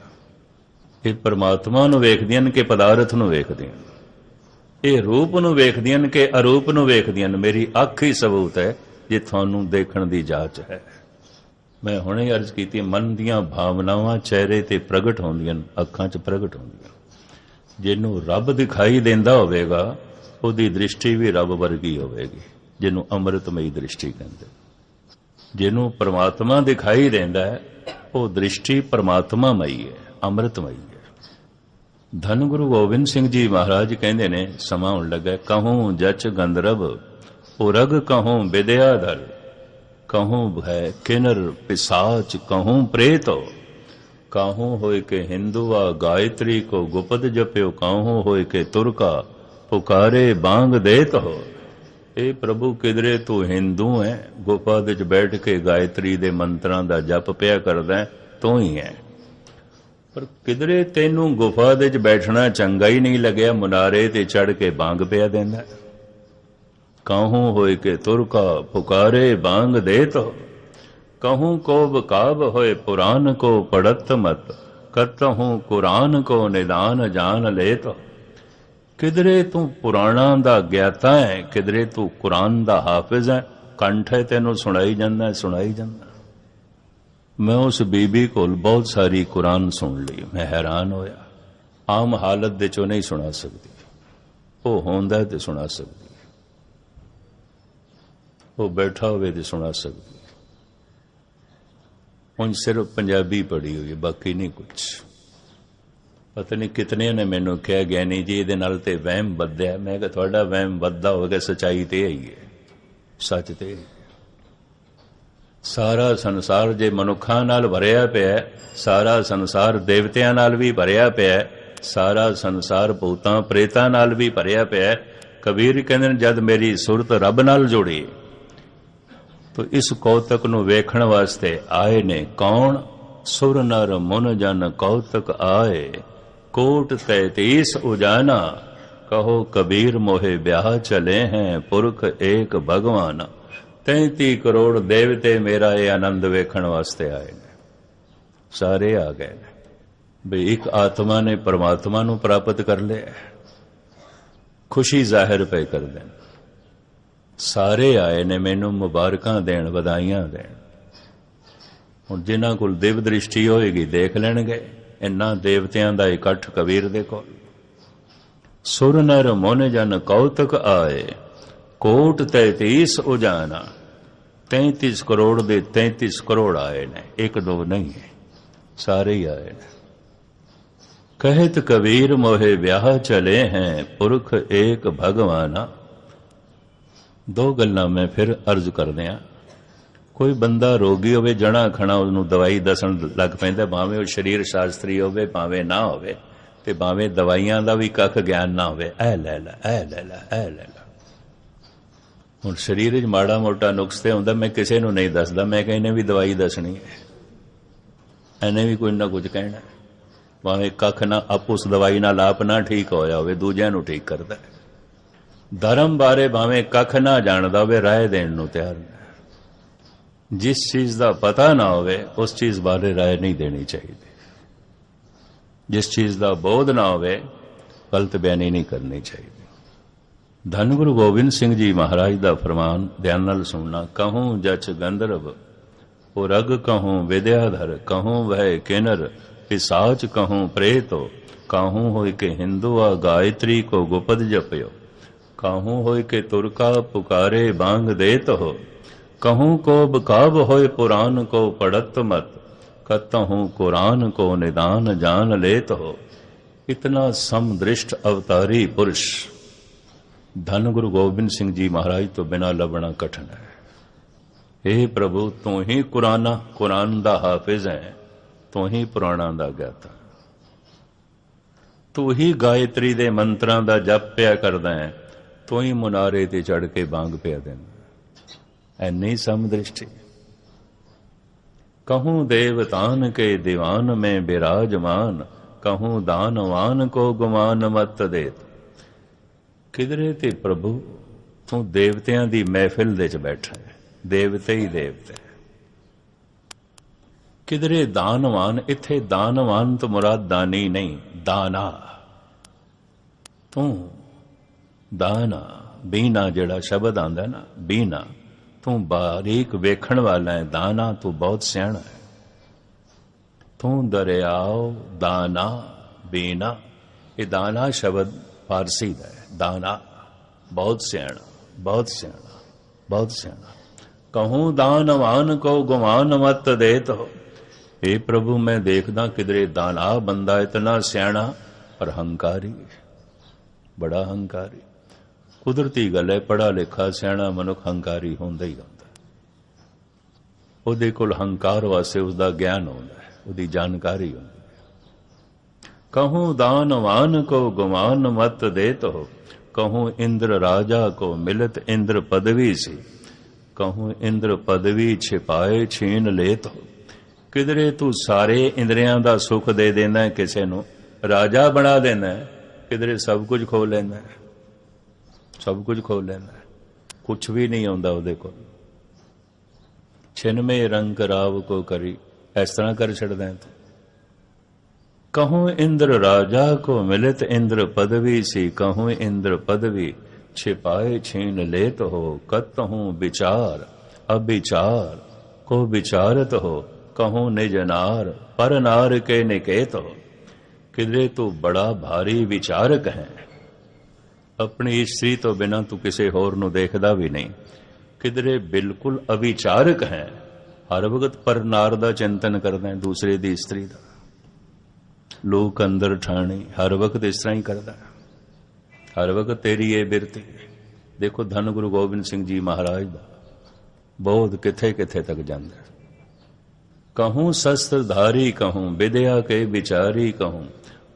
ये परमात्मा नूं वेखदियां ने कि पदार्थ नूं वेखदियां, ये रूप नूं वेखदियां ने कि अरूप नूं वेखदियां ने। मेरी अख ही सबूत है जे तुहानूं देखण दी जांच है। मैं हुणे अर्ज कीती, मन दीयां भावनावां चेहरे ते प्रगट होंदियां, अखां च प्रगट होंदियां। जिन्नू रब दिखाई देंदा होवेगा उहदी दृष्टि भी रब वर्गी होवेगी, जिन्नू अमृतमयी दृष्टि कहंदे। जिन्नू परमात्मा दिखाई देंदा है वो दृष्टि परमात्मामयी है, अमृतमयी है। धन गुरु गोबिंद सिंह जी महाराज कहंदे ने, समा होण लगा, कहूं जच गंधर्व उरग, कहूं विद्याधर, कहूं है किन्नर पिशाच, कहूं प्रेत, काहूं होए के हिंदुआ गायत्री को गुपद जप्यो, काहूं होए के तुरका पुकारे बांग देत हो। ए प्रभु किधरे तू हिंदू है, गुफा विच बैठ के गायत्री दे मंत्रां दा जप पिया करदा है, तू ही है। पर किधरे तेनू गुफा विच बैठना चंगा ही नहीं लग्या, मुनारे ते चढ़ के बांग पिया देंदा। कहूँ होय के तुरका पुकारे बांग देत हो। कहूँ कोब काब होए पुराण को पढ़त मत, कतहूँ कुरान को निदान जान लेत हो। किधरे तू पुराणा दा ज्ञाता है, किधरे तू कुरान दा हाफिज है, कंठ है तेनों सुनाई जाना सुनाई जाना। मैं उस बीबी को बहुत सारी कुरान सुन ली, मैं हैरान होया। आम हालत दे चो नहीं सुना सकती, वो होंदा ते सुना सकती, वो बैठा हुए ते सुना सकती। उन सिर्फ पंजाबी पढ़ी हुई है, बाकी नहीं कुछ। पता नहीं कितने ने मैनू कहा ज्ञानी जी ये नाल ते वहम बदया। मैं कहा थोड़ा वहम बददा होगा, सच्चाई ते ही है, सच ते। सारा संसार जे मनुखा नाल भरिया पिया, सारा संसार देवतियां नाल भी भरिया पिया, सारा संसार भूतां प्रेतां नाल भी भरिया पिया। कबीर कहंदे ने जद मेरी सुरत रब नाल जुड़ी तो इस कौतक नूं वेखण वास्ते आए ने कौन? सुर नर मुन जन कौतक आए, कोट 33 उजाना। कहो कबीर मोहे ब्याह चले हैं, पुरख एक भगवान। 33 करोड़ देवते मेरा ये आनंद वेखण वास्ते आए ने, सारे आ गए ने। बई एक आत्मा ने परमात्मा नूं प्राप्त कर लिया, खुशी जाहिर पे कर देन। सारे आए ने मैनू मुबारकां देण, वधाइयां देण। हुण जिन्हां कोल दिव दृष्टि होएगी देख लैणगे इन्ना देवतियां दा इकट्ठ कबीर दे कोल। सुर नर मुन जन कौतक आए, कोट 33 उजाना। 33 करोड़ दे 33 करोड़ आए ने, एक दो नहीं है, सारे ही आए ने। कहत कबीर मोहे ब्याह चले हैं, पुरख एक भगवाना। दो गल्लां मैं फिर अर्ज कर दियां। कोई बंदा रोगी होवे, जना खना उन्होंने दवाई दसन लग पैंदा, भावें वो शरीर शास्त्री होवे भावें ना होवे, ते भावें दवाइयां दा भी कख ज्ञान ना होवे। ऐ लै ला, ऐ लै ला, ऐ लै ला। हुण शरीर च माड़ा मोटा नुक्स ते हुंदा, मैं किसी नूं नहीं दसदा, मैं कहने भी दवाई दसनी है, इन्हें भी कुछ ना कुछ कहना। भावें कख ना आप उस दवाई नाल आप ना ठीक होया होवे, दूजिआं नूं ठीक करदा। धर्म बारे भावें कख ना जानदा होवे, राय देण नूं तैयार नहीं। जिस चीज का पता ना होवे उस चीज बारे राय नहीं देनी चाहिए। जिस चीज का बोध ना होवे गलत बयानी नहीं करनी चाहिए। धन गुरु गोबिंद सिंह जी महाराज का फरमान ध्यान नाल सुनना। कहूँ जच गंधर्व ओ रग, कहूँ विद्याधर, कहूँ वह किन्नर पिसाच, कहूँ प्रेतो, कहूँ होय के हिंदू आ गायत्री को गुपद जपयो। कहूँ होय के तुरका पुकारे बांग देत हो। कहूँ को बकाब होय पुराण को पढ़त मत, कतहूँ कुरान को निदान जान लेत हो। इतना समदृष्ट अवतारी पुरुष धन गुरु गोबिंद सिंह जी महाराज तो बिना लभना कठिन है। हे प्रभु तू ही कुरान दा हाफिज है, तू ही पुराणा दा ज्ञाता, तू ही गायत्री दे मंत्रां दा जप पिया करदा है, तू ही मुनारे ते चढ़ के बांग पिया देना। ऐनी समदृष्टि। कहूँ देवतान के दीवान में विराजमान, कहूँ दानवान को गुमान मत देत। किधरे ते प्रभु तू देवतियां दी महफिल दे च बैठा है, देवते ही देवते। किधरे दानवान, इत्थे दानवान तो मुराद दानी नहीं, दाना। तू दाना बीना जड़ा शब्द आंदा ना, बीना तू बारीक वेखण वाला है, दाना तू बहुत सियाणा है। तू दरियाओ दाना बीना, ये दाना शब्द फारसी का है। दाना बहुत सियाणा, बहुत सियाणा, बहुत सियाणा। कहूँ दानवान को गुमान मत देत हो। हे प्रभु मैं देखदा किधरे दाना बंदा इतना सियाणा पर हंकारी, बड़ा हंकारी। कुदरती गल है, पढ़ा लिखा सियाणा मनुख हंकारी होंदा ही होंदा। उहदे कोल हंकार वास्ते उसका ज्ञान होंदा है, उसकी जानकारी होंदी है। कहूँ दानवान को गुमान मत देत हो। कहूँ इंद्र राजा को मिलत इंद्र पदवी सी। कहूँ इंद्र पदवी छिपाए छीन लेत हो। किधरे तू सारे इंद्रियां दा सुख दे देना है, किसी नूं राजा बना देना है, किधरे सब कुछ खो लेना है, सब कुछ खो लेना है। कुछ भी नहीं आउंदा उहदे कोल। छिन में रंग राव को करी, इस तरह कर छड़दा है तू। कहूँ इंद्र राजा को मिलित इंद्र पदवी सी, कहूँ इंद्र पदवी छिपाए छीन लेत हो। कतहूँ विचार अविचार को विचारत हो, कहूँ निज नार पर नार के निकेत हो। किधरे तू बड़ा भारी विचारक है, अपनी स्त्री तो बिना तू किसी होर नूं देखदा भी नहीं। किधरे बिल्कुल अविचारक है, हर वक्त पर नार दा चिंतन करदा है, दूसरे दी स्त्री दा। लोक अंदर ठाणी हर वक्त इस तरह ही करदा है, हर वक्त तेरी ये बिरती। देखो धन गुरु गोबिंद सिंह जी महाराज दा बोध किथे किथे तक जांदा है। कहूँ शस्त्रधारी कहूँ विद्या के विचारी, कहूँ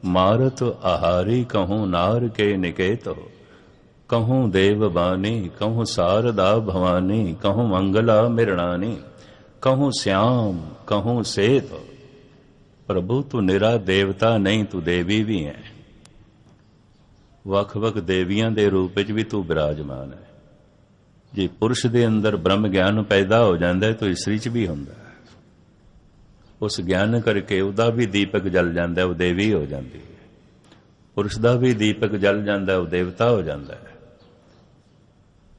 मारत आहारी, कहूँ नार के निकेत हो। कहूँ देवबानी कहूँ शारदा भवानी, कहूँ मंगला मृणानी, कहूँ श्याम कहूँ सेत हो। प्रभु तू निरा देवता नहीं, तू देवी भी है। वख वख देवियां दे रूप विच भी तू विराजमान है। जे पुरुष दे अंदर ब्रह्म ज्ञान पैदा हो जाता है तो स्त्री च भी होंदा है। उस ज्ञान करके उहदा भी दीपक जल जाता है, वह देवी हो जाती है। पुरुष दा भी दीपक जल जाता है, वह देवता हो जाता है।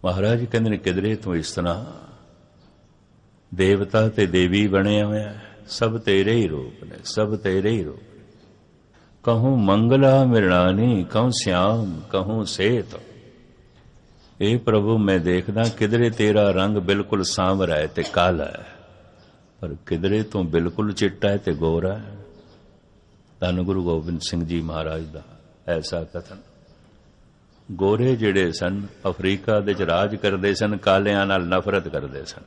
महाराज कहते किधरे तू इस तरह देवता ते देवी बने हुए है, सब तेरे ही रूप ने, सब तेरे ही रूप। कहूँ मंगला मृणानी कहूँ श्याम कहूँ सेत। ए प्रभु मैं देखदा किधरे तेरा रंग बिल्कुल सांवरा है ते काला है, पर किधरे तू बिल्कुल चिट्टा है ते गोरा है। धन गुरु गोबिंद सिंह जी महाराज दा ऐसा कथन। गोरे जिहड़े सन अफ्रीका दे च राज करदे सन, कालियां नाल नफरत करदे सन,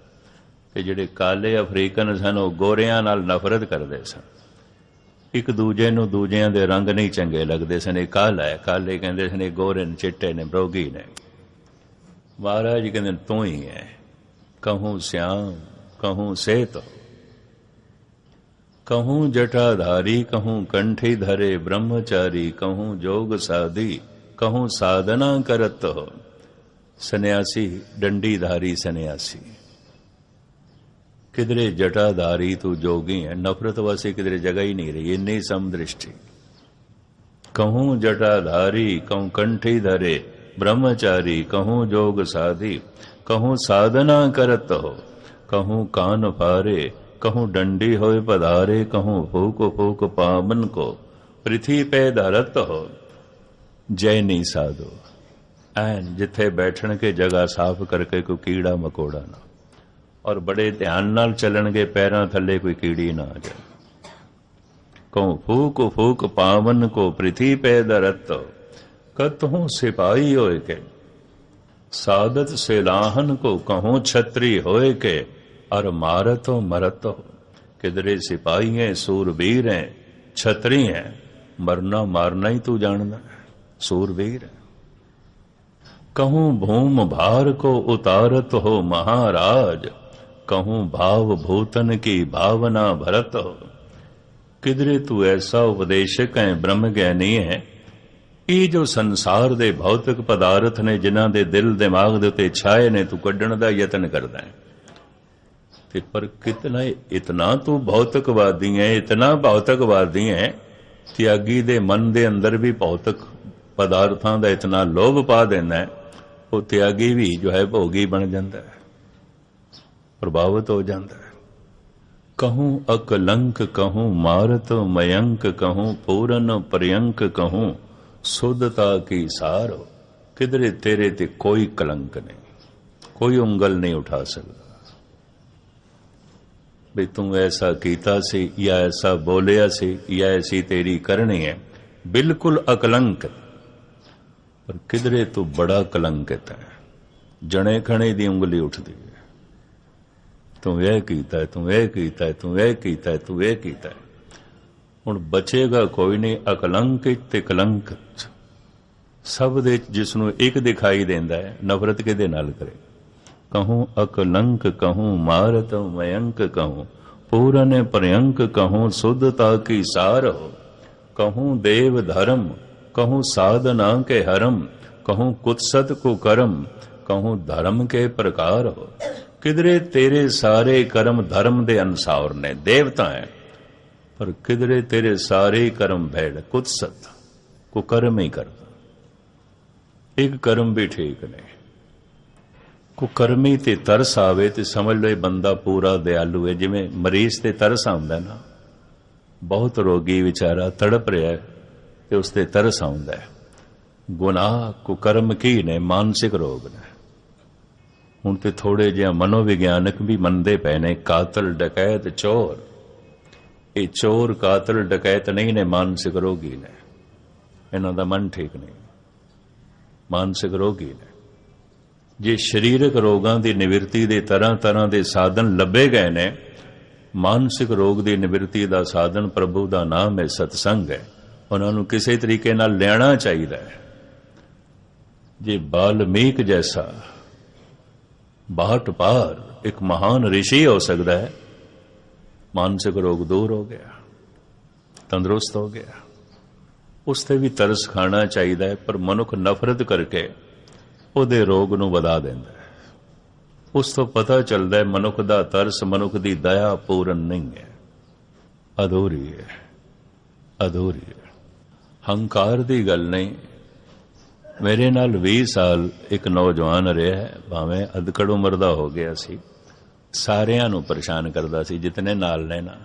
ते जिहड़े काले अफ्रीकन सन वो गोरियां नाल नफरत करदे सन। एक दूजे नूं दूजियां दे रंग नहीं चंगे लगदे सन। ये काला है, काले कहंदे सन, गोरे ने चिट्टे ने बरोगी ने। महाराज कहंदे तू ही है। कहूँ श्याम कहूँ सेत, कहूँ जटाधारी कहूँ कंठी धरे ब्रह्मचारी, कहूँ जोग साधी कहूँ साधना करत हो। सन्यासी डंडीधारी सन्यासी, किधरे जटाधारी तू जोगी है। नफरत वासी किधरे जगह ही नहीं रही, इन्नी समदृष्टि। कहूँ जटाधारी कहूँ कंठी धरे ब्रह्मचारी, कहूँ जोग साधी कहूँ साधना करत हो। कहूँ कान फारे कहूँ डंडी होए पधारे, कहूँ फूक फूक पावन को पृथ्वी पे धरत हो। जय नहीं साधो ऐन जिथे बैठन के जगह साफ करके कोई कीड़ा मकोड़ा ना, और बड़े ध्यान नाल चलणगे पैरां थले कोई कीड़ी ना आ जाए। कहूँ फूक फूक पावन को पृथ्वी पे धरत, कतहूँ सिपाही होए के सादत से लाहन को, कहूँ छत्री होए के और मारत हो मरत हो। किधरे सिपाही हैं, सूरवीर हैं, छत्री हैं, मरना मारना ही तू जानना है, सूरवीर है। कहूँ भूम भार को उतारत हो महाराज, कहूँ भाव भूतन की भावना भरत हो। किधरे तू ऐसा उपदेशक है, ब्रह्म ज्ञानी है। ये जो संसार दे भौतिक पदार्थ ने जिन्हां दे दिल दिमाग दे उत्ते छाए ने, तू कड्ढण दा यतन करदा है। ते पर कितना इतना तू भौतिकवादी है, इतना भौतिकवादी है, त्यागी दे मन दे अंदर भी भौतिक पदार्थां दा इतना लोभ पा देना है, वो त्यागी भी जो है भोगी बन जाता है, प्रभावित हो जाता है। कहूँ अकलंक कहूँ मारत मयंक, कहूँ पूरन पर्यंक कहूँ शुद्धता की सारो। किधरे तेरे ते कोई कलंक नहीं, कोई उंगल नहीं उठा सकता भी तू ऐसा कीता सी या ऐसा बोलिया सी या ऐसी तेरी करनी है। बिल्कुल अकलंक, पर किधरे तू बड़ा कलंकित है। जने खने दी उंगली उठती है, तू यह कीता है, तू यह कीता है, तू यह कीता है, तू यह कीता है। हुण बचेगा कोई नहीं। अकलंकित ते कलंकित सब दे जिसनों एक दिखाई देंदा है, नफरत किहदे नाल करे। कहूँ अकलंक कहूँ मारत मयंक, कहूँ पूरन पर्यंक कहूँ शुद्धता की सार हो। कहूँ देव धर्म कहूँ साधना के हरम, कहूँ कुत्सत को करम कहूँ धर्म के प्रकार हो। किधरे तेरे सारे कर्म धर्म दे अनुसार ने, देवता है, पर किधरे तेरे सारे कर्म भैड़ कुत्सत कुकर्म ही करता। एक कर्म भी ठीक नहीं। कुकर्मी ते तरस आवे ते समझ लो बंदा पूरा दयालु है। जिवें मरीज ते तरस आउंदा ना, बहुत रोगी विचारा तड़प रहा है ते उसते तरस आउंदा है। गुनाह कुकर्म की ने, मानसिक रोग ने। हुण ते थोड़े जिहा मनोविग्यानक भी मनदे पए ने, कातल डकैत चोर, ये चोर कातल डकैत नहीं ने, मानसिक रोगी ने। इन्हां दा मन ठीक नहीं, मानसिक रोगी ने। जे शरीरक रोगां दी निवृत्ति दे तरह तरह दे साधन लभे गए ने, मानसिक रोग दी निवृत्ति दा साधन प्रभु दा नाम है, सतसंग है। उन्हां नूं किसी तरीके नाल लेना चाहिए है। जे बाल्मीक जैसा बाट पार एक महान ऋषि हो सकता है, मानसिक रोग दूर हो गया, तंदुरुस्त हो गया, उसते भी तरस खाना चाहिए है। पर मनुख नफरत करके ਉਹਦੇ रोग ਨੂੰ ਵਧਾ ਦਿੰਦਾ ਹੈ। ਉਸ ਤੋਂ ਪਤਾ ਚੱਲਦਾ ਹੈ ਮਨੁੱਖ ਦਾ ਤਰਸ, ਮਨੁੱਖ ਦੀ ਦਇਆ ਪੂਰਨ ਨਹੀਂ ਹੈ, ਅਧੂਰੀ ਹੈ, ਅਧੂਰੀ ਹੈ। ਹੰਕਾਰ ਦੀ ਗੱਲ ਨਹੀਂ। ਮੇਰੇ ਨਾਲ 20 ਸਾਲ ਇੱਕ ਨੌਜਵਾਨ ਰਿਹਾ ਹੈ, ਭਾਵੇਂ ਅਧਕੜ ਉਮਰ ਦਾ ਹੋ ਗਿਆ ਸੀ, ਸਾਰਿਆਂ ਨੂੰ ਪਰੇਸ਼ਾਨ ਕਰਦਾ ਸੀ ਜਿਤਨੇ ਨਾਲ ਨੇ ਨਾ।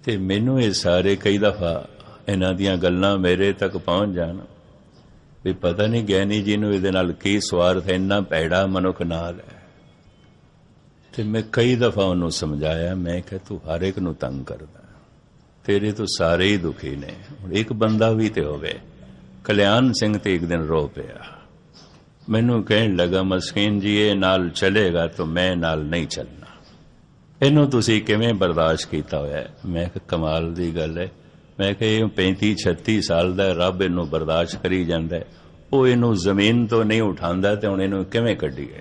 ਤੇ ਮੈਨੂੰ ਇਹ ਸਾਰੇ ਕਈ ਦਫਾ ਇਹਨਾਂ ਦੀਆਂ ਗੱਲਾਂ ਮੇਰੇ ਤੱਕ ਪਹੁੰਚ ਜਾਣ ਵੀ ਪਤਾ ਨਹੀਂ ਗਿਆਨੀ ਜੀ ਨੂੰ ਇਹਦੇ ਨਾਲ ਕੀ ਸਵਾਰਥ ਹੈ, ਇੰਨਾ ਭੈੜਾ ਮਨੁੱਖ ਨਾਲ ਹੈ। ਤੇ ਮੈਂ ਕਈ ਦਫਾ ਉਹਨੂੰ ਸਮਝਾਇਆ, ਮੈਂ ਕਿਹਾ ਤੂੰ ਹਰ ਇੱਕ ਨੂੰ ਤੰਗ ਕਰਦਾ, ਤੇਰੇ ਤੋਂ ਸਾਰੇ ਹੀ ਦੁਖੀ ਨੇ। ਹੁਣ ਇੱਕ ਬੰਦਾ ਵੀ ਤੇ ਹੋਵੇ। ਕਲਿਆਣ ਸਿੰਘ ਤੇ ਇੱਕ ਦਿਨ ਰੋ ਪਿਆ, ਮੈਨੂੰ ਕਹਿਣ ਲੱਗਾ ਮਸਕੀਨ ਜੀ ਇਹ ਨਾਲ ਚਲੇਗਾ ਤਾਂ ਮੈਂ ਨਾਲ ਨਹੀਂ ਚੱਲਣਾ, ਇਹਨੂੰ ਤੁਸੀਂ ਕਿਵੇਂ ਬਰਦਾਸ਼ਤ ਕੀਤਾ ਹੋਇਆ? ਮੈਂ ਕਿਹਾ ਕਮਾਲ ਦੀ ਗੱਲ ਹੈ। मैं कि 35-36 साल का रब इनू बर्दाश्त करी जाता है, वो इनू जमीन तो नहीं उठाता तो हुण इनू किवें कढीए?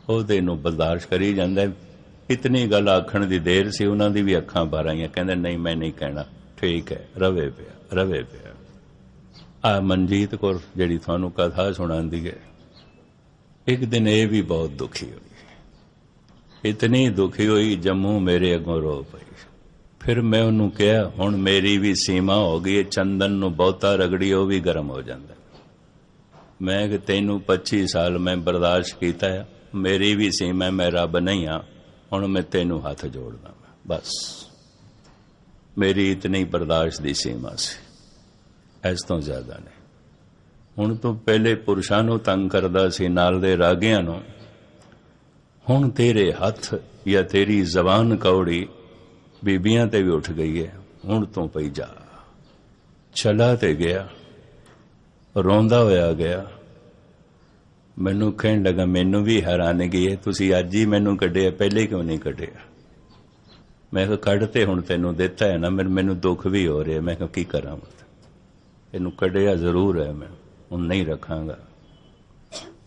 वो तो इनू बर्दाश्त करी जाता है। इतनी गल आखण दी देर सी, उन्हां दी भी अखां भर आईयां, कहंदे नहीं मैं नहीं कहना, ठीक है, रवे पिया, रवे पिया। आ मनजीत कौर जिहड़ी तुहानूं कथा सुणांदी है, एक दिन ये भी बहुत दुखी हुई, इतनी दुखी हुई जम्मू मेरे अगों रो पई। फिर मैं उन्होंने कहा हुण मेरी भी सीमा हो गई है, चंदन नूं बहुता रगड़ी वो भी गर्म हो जाता। मैं कि तैनूं 25 साल मैं बर्दाश्त किया है, मेरी भी सीमा, मैं रब नहीं हाँ, हुण मैं तैनूं हाथ जोड़दा, बस मेरी इतनी बर्दाश्त की सीमा सी, इस तो ज्यादा नहीं। हुण तो पहले पुरुषां नूं तंग करदा सी, नाल दे रागियां नूं, हुण तेरे हथ या तेरी जबान कौड़ी बीबियां ते भी उठ गई है, हुण तू पई जा। चला ते गया, रोंदा होया गया। मैनू कहण लगा मैनू भी हैरानगी है, तुसी अज ही मैनू कढिया, पहले क्यों नहीं कढिया? मैं कहा कढ ते हुण तैनू दिता है ना, मैनू दुख भी हो रहा है। मैं कहा की करा, इनू कढिया जरूर है, मैं हुण नहीं रखांगा,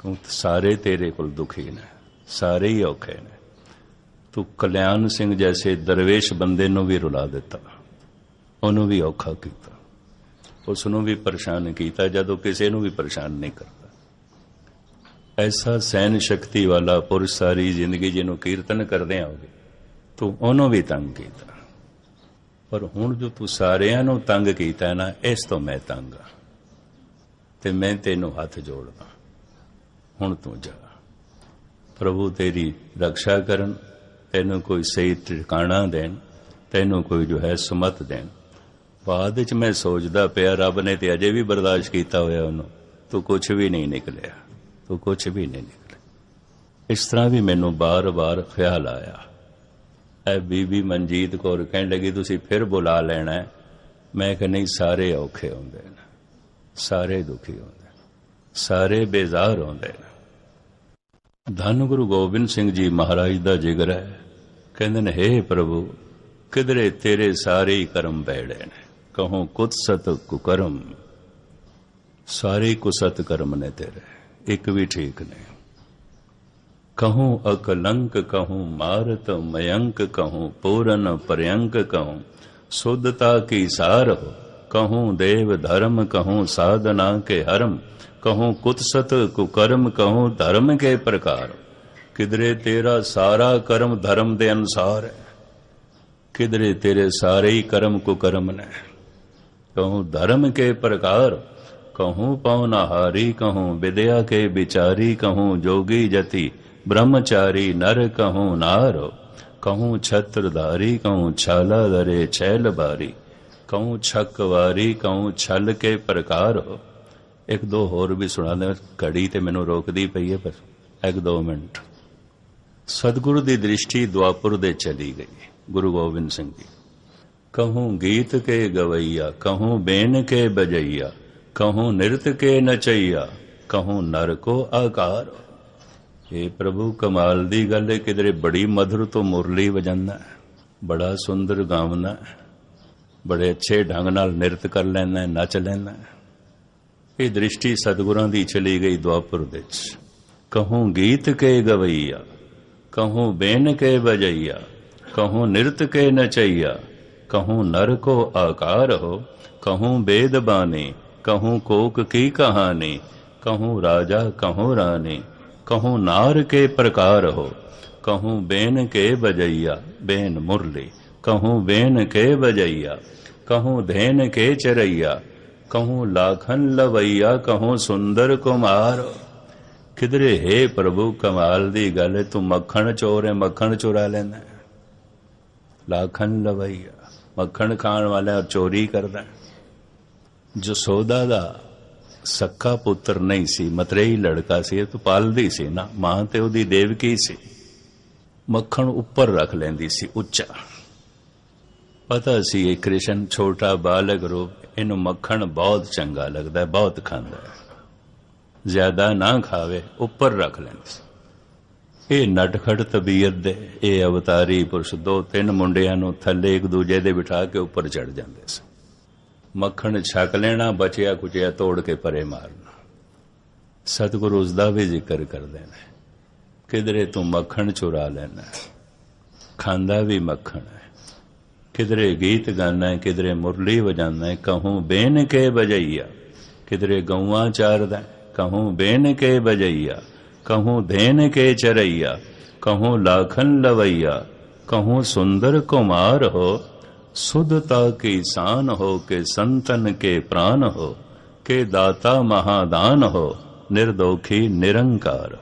क्योंकि सारे तेरे कोल दुखी ने, सारे ही औखे ने। तू कल्याण सिंह जैसे दरवेश बंदे नूं भी रुला दिता, उन्होंने भी औखा किया, उसनों भी परेशान किया, जदों किसी नूं भी परेशान नहीं करता। ऐसा सहन शक्ति वाला पुरुष सारी जिंदगी जिन्हों कीर्तन करदे आओगे, तू उन्होंने भी तंग किया। पर हुण जो तू सारियां नूं तंग किया ना, इस तो मैं तंग हाँ, ते मैं तेनों हाथ जोड़दा, हुण तू जा। प्रभु तेरी रक्षा करन, तैनू कोई सही ठिकाना देन, तैनू कोई जो है सुमत देन। बाद च मैं सोचदा पिया रब ने ते अजे भी बर्दाश्त किया होया उन्होंने, तू कुछ भी नहीं निकलिया, तू कुछ भी नहीं निकलिया। इस तरह भी मैनू बार बार ख्याल आया। ऐ बीबी मनजीत कौर कहण लगी तुसी फिर बुला लेना है। मैं कहा नहीं, सारे औखे होंदे ने, सारे दुखी होंदे, सारे बेजार होंदे ने। धन गुरु गोबिंद सिंह जी महाराज दा जिगर है, कहंदे ने हे प्रभु किधरे तेरे सारे ही कर्म बैठे ने, कहूं कुत्सत कुकर्म, सारे कुसत कर्म ने तेरे, एक भी ठीक नहीं। कहूं अकलंक कहूं मारत मयंक, कहूं पूरन पर्यंक, कहूं शुद्धता की सार हो, कहूं देव धर्म, कहूं साधना के हरम, कहूँ कुत्सत कुकर्म कहूँ धर्म के प्रकार। किधरे तेरा सारा कर्म धर्म दे अनुसार है, किधरे तेरे सारे ही कर्म कुकर्म ने। कहूँ धर्म के प्रकार, कहूँ पौनाहारी, कहूँ विद्या के विचारी, कहूँ जोगी जति ब्रह्मचारी नर, कहूँ नार, कहूँ छत्रधारी, कहूँ छाला धरे छैल बारी, कहूँ छकवारी, कहूँ छल के प्रकार हो। एक दो होर भी सुना दे, घड़ी ते मैनू रोकदी पई है, पर एक दो मिनट। सतगुरु दी दृष्टि द्वापुर दे चली गई, गुरु गोबिंद सिंह जी। कहूँ गीत के गवैया, कहूँ बेन के बजैया, कहूँ नृत्य के नचैया, कहूँ नर को आकार। हे प्रभु कमाल दी गल है, किधरे बड़ी मधुर तो मुरली वजाना है, बड़ा सुंदर गावना है, बड़े अच्छे ढंग नाल नृत्य कर लेना है, नच लेना है। ये दृष्टि सतगुरां दी चली गई द्वापुर विच। कहूँ गीत के गवैया, कहूँ बेन के बजैया, कहूँ नृत्य के नचैया, कहूँ नर को आकार हो, कहूँ वेद बानी, कहूँ कोक की कहानी, कहूँ राजा कहूँ रानी, कहूँ नार के प्रकार हो, कहूँ बेन के बजैया, बेन मुरली, कहूँ बेन के बजैया, कहूँ धेन के चरैया, कहूँ लाखन लवैया, कहूँ सुंदर कुमार। किधरे हे प्रभु कमाल दी गल, तू मक्खन चोर है, मक्खन चुरा लेना है। लाखन लवैया, मक्खन खाण वाला और चोरी करदा। जसोदा दा सक्का पुत्र नहीं सी, मतरेई लड़का सी, तो पालदी सी ना, मां ते उहदी देवकी सी। मक्खन उपर रख लेंदी सी उच्चा, पता सी ये कृष्ण छोटा बालक रूप, इनू मक्खन बहुत चंगा लगता है, बहुत खांदा है, ज्यादा ना खावे, उपर रख लेंदी सी। ये नटखट तबीयत दे ये अवतारी पुरुष दो तीन मुंडियां नू थले एक दूजे दे बिठा के उपर चढ़ जांदे सी। मक्खन छक लेना, बचिया कुचिया तोड़ के परे मारना। सतगुरु उसदा भी जिक्र कर देना, किधरे तू मक्खन चुरा लेना, खांदा भी मक्खन है। किधरे गीत गाना है, किधरे मुरली बजाना है, कहूँ बेन के बजैया, किधरे गौआं चारदा, कहूँ बेन के बजैया, कहूँ धेन के चरैया, कहूँ लाखन लवैया, कहूँ सुंदर कुमार हो। शुद्धता की शान हो, के संतन के प्राण हो, के दाता महादान हो, निर्दोखी निरंकार।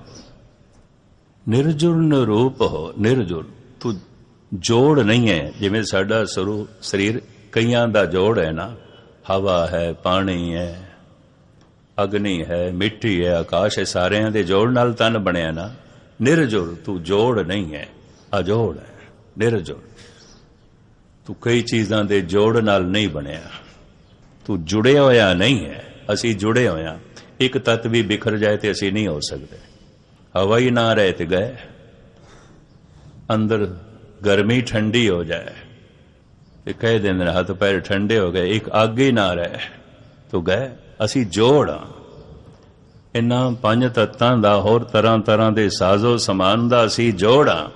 निर्जुर निरूप हो, निर्जुर तू जोड़ नहीं है, जिमें साडा शरीर कईयां दा जोड़ है ना, हवा है, पानी है, अग्नि है, मिट्टी है, आकाश है, सारियां दे जोड़ नाल तन बनिया ना। निर्जुर तू जोड़ नहीं है, अजोड़ है, निर्जुर तू कई चीज़ां दे जोड़ नाल नहीं बनिया, तू जुड़े होया नहीं है। असी जुड़े होया, एक तत्व भी बिखर जाए तो असी नहीं हो सकते। हवा ही ना रहे तो गए, अंदर गर्मी ठंडी हो जाए तो कह देंगे हाथ पैर ठंडे हो गए, एक अग ही ना रहे तो गए। असी जोड़ हाँ, इन्हां पंज तत्तां दा होर तरह तरह के साजो समान दा असी जोड़ हाँ।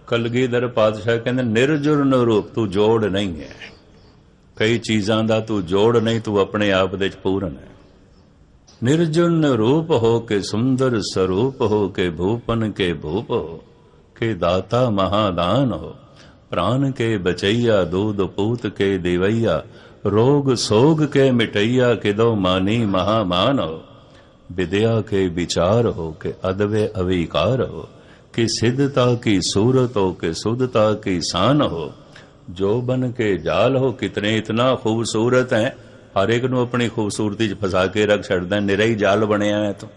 कलगीधर पातशाह कहते निर्जुर निरूप तू जोड़ नहीं है, कई चीज़ां दा तू जोड़ नहीं, तू अपने आप दे पूर्ण है। निर्जुर निरूप हो के सुंदर स्वरूप हो, के भूपन के भूप हो, के दाता महादान हो, प्राण के बचैया दूध पूत के देवैया, रोग सोग के मिटैया, किदो मानी महामान हो। विद्या के विचार हो, के अदवे अविकार हो, कि सिद्धता की सूरत हो, के शुद्धता की शान हो। जो बन के जाल हो, कितने इतना खूबसूरत हैं, हर एक नू अपनी खूबसूरती च फसा के रख छड़दा, निरा ही जाल बनया है। तो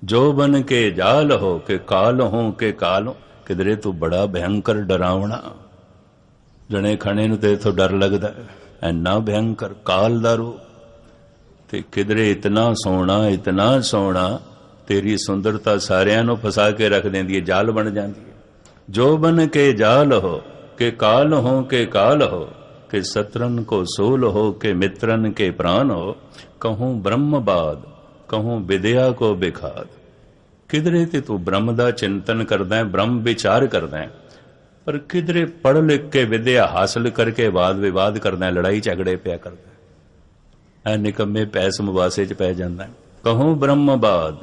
जो बन के जाल हो, के काल हो, के काल हो, किधरे तू बड़ा भयंकर डरावना, जने खने नू तेरे तो डर लगदा है, इन्ना भयंकर काल दा रूप। ते किधरे इतना सोना तेरी सुंदरता सारियां नू फसा के रख देंदी है, जाल बन जाती है। जो बन के जाल हो, के काल हो, के काल हो, के शत्रन को सूल हो, के मित्रन के प्राण हो। कहूँ ब्रह्मवाद, कहूँ विद्या को बिखाद। किधरे ते तू ब्रह्म दा चिंतन करदा है, ब्रह्म विचार करदा है, पर किधरे पढ़ लिख के विद्या हासिल करके वाद विवाद करदा है, लड़ाई झगड़े पिया करदा है, निकम्मे पैस मुवासे च पै जांदा है। कहूँ ब्रह्मवाद,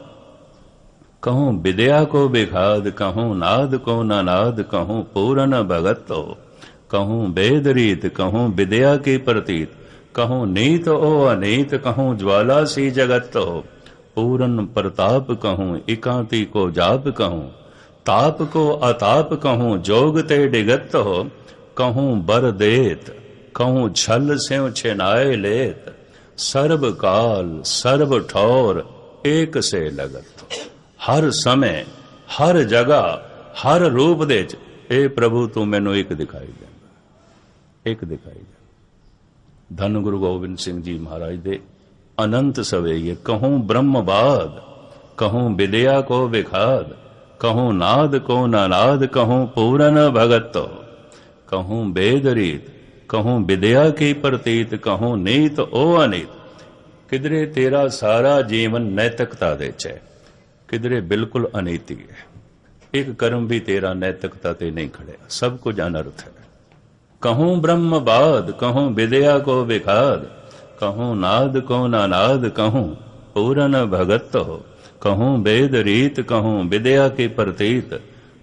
कहूँ विद्या को विखाद, कहूँ नाद को नाद, कहूँ पूरन भगत हो, कहूँ वेद रीत, कहूँ विद्या की प्रतीत, कहूँ नीत ओ अनीत, कहूँ ज्वाला सी जगत हो, पूरन प्रताप कहूँ एकांति को जाप कहूँ, ताप को अताप कहूँ जोग ते डिगत हो, कहूँ बर देत, कहूँ छल स्यों छिनाए लेत, सर्व काल सर्व ठौर एक से लगत हो। हर समय हर जगह हर रूप दे च ए प्रभु तू मैनू एक दिखाई देंदा, एक दिखाई देंदा। धन गुरु गोबिंद सिंह जी महाराज दे अनंत सवेये, कहूँ ब्रह्मवाद, कहूँ विद्या को विखाद, कहूँ नाद को नाद, कहूँ पूरन भगत हो, कहूँ वेद रीत, कहूँ विद्या की प्रतीत, कहूँ नीत ओ अनीत। किधरे तेरा सारा जीवन नैतिकता दे च है, किधरे बिल्कुल अनीति है। एक कर्म भी तेरा नैतिकता ते नहीं खड़े, सब कुछ अनर्थ है। कहूँ ब्रह्मवाद, कहूँ विद्या को विखाद, कहूँ नाद को नाद, कहूँ पूरन भगत हो, कहूँ वेद रीत, कहूँ विद्या की प्रतीत,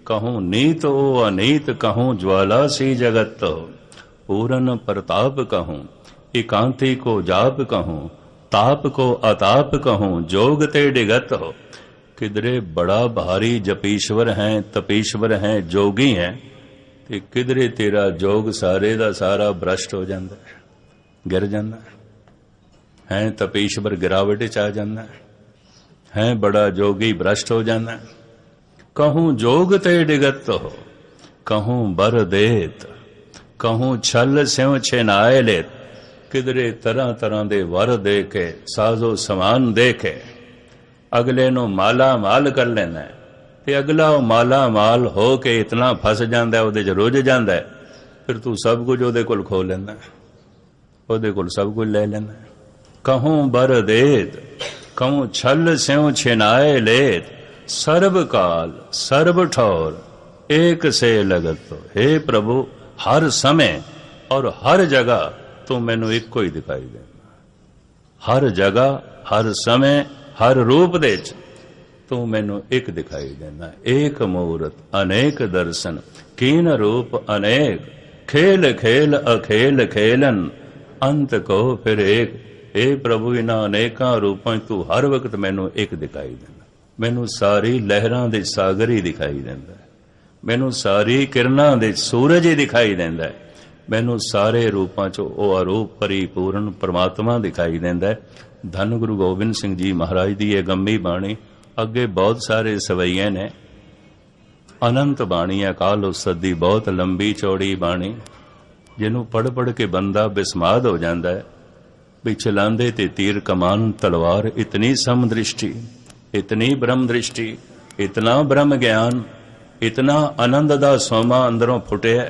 कहूँ नीत ओ अनीत, कहूँ ज्वाला सी जगत हो, पूरन प्रताप कहूँ एकांति को जाप कहूँ, ताप को अताप कहूँ जोग ते डिगत हो। किधरे बड़ा भारी जपीश्वर हैं, तपीश्वर हैं, जोगी हैं, ते किधरे तेरा जोग सारे दा सारा भ्रष्ट हो जाता है, गिर जाता है तपीश्वर गिरावट च आ जाता है बड़ा जोगी भ्रष्ट हो जाता है। कहूँ जोग ते डिगत हो, कहूँ बर देत, कहूँ छल स्यों छिनाए लेत। किधरे तरह तरह दे वर दे के साजो समान दे के अगले नू माला माल कर लेना है, ते अगला माला माल हो के इतना फस जाता है, उहदे च रुझ जाता है, फिर तू सब कुछ उहदे कोल खो लेना, उहदे कोल सब कुछ ले लेना। कहूँ बर देत, कहूँ छल स्यों छिनाए लेत, सर्व काल सर्व ठौर एक से लगत हो। हे प्रभु हर समय और हर जगह तू मैनू एक को ही दिखाई देना, हर जगह हर समय हर रूप दे च तू मैनू एक दिखाई देना। एक मूरत अनेक दर्शन, कीन रूप अनेक, खेल खेल अखेल खेलन, अंत को फिर एक। हे प्रभु इन्हां अनेकां रूपां तू हर वक्त मैनू एक दिखाई देना। मैनू सारी लहरां दे सागर ही दिखाई देंदा है, मैनू सारी किरणां दे सूरज ही दिखाई देंदा है, मैनू सारे रूपां चो ओ अरूप परिपूर्ण परमात्मा दिखाई देंदा है। धन गुरु गोबिंद सिंह जी महाराज दी ये गंभी बाणी, अगे बहुत सारे सवैये ने, अनंत बाणी अकाल उस्तत दी बहुत लंबी चौड़ी बाणी, जिन्हों पढ़ पढ़ के बंदा बिस्माद हो जाता है भी चलांदे ते तीर कमान तलवार, इतनी समदृष्टि, इतनी ब्रह्म दृष्टि, इतना ब्रह्म ज्ञान, इतना आनंद दा सोमा अंदरों फुटिया,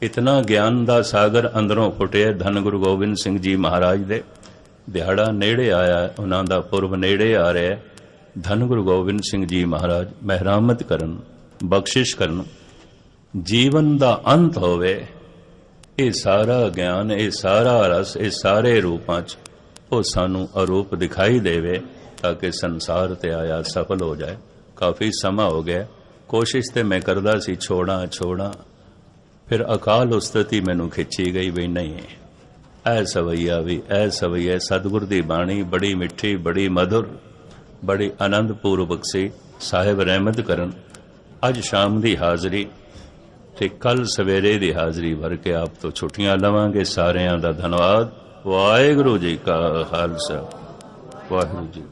इतना ज्ञान दा सागर अंदरों फुटिया। धन गुरु गोबिंद सिंह जी महाराज दे दिहाड़ा नेड़े आया, उन्हां दा पुरब नेड़े आ रहा है। धन गुरु गोबिंद सिंह जी महाराज महरामत करन, बख्शिश करन, जीवन दा अंत होवे, ये सारा ज्ञान, ये सारा रस, ये सारे रूपां च वो सानू अरूप दिखाई देवे, ताकि संसार ते आया सफल हो जाए। काफ़ी समा हो गया, कोशिश ते मैं करदा सी छोड़ा छोड़ा, फिर अकाल उस्तति मैनू खिंची गई भी नहीं, ऐ सवैया भी ऐ सवैया। सतगुर दी बाणी बड़ी मिठी, बड़ी मधुर, बड़ी आनंदपूर्वक सी। साहिब रहमत करन, अज शाम की हाज़री ते कल सवेरे की हाज़री भर के आप तो छुट्टियां लवांगे। सारियां दा धन्यवाद। वाहिगुरू जी का खालसा, वाहिगुरू जी।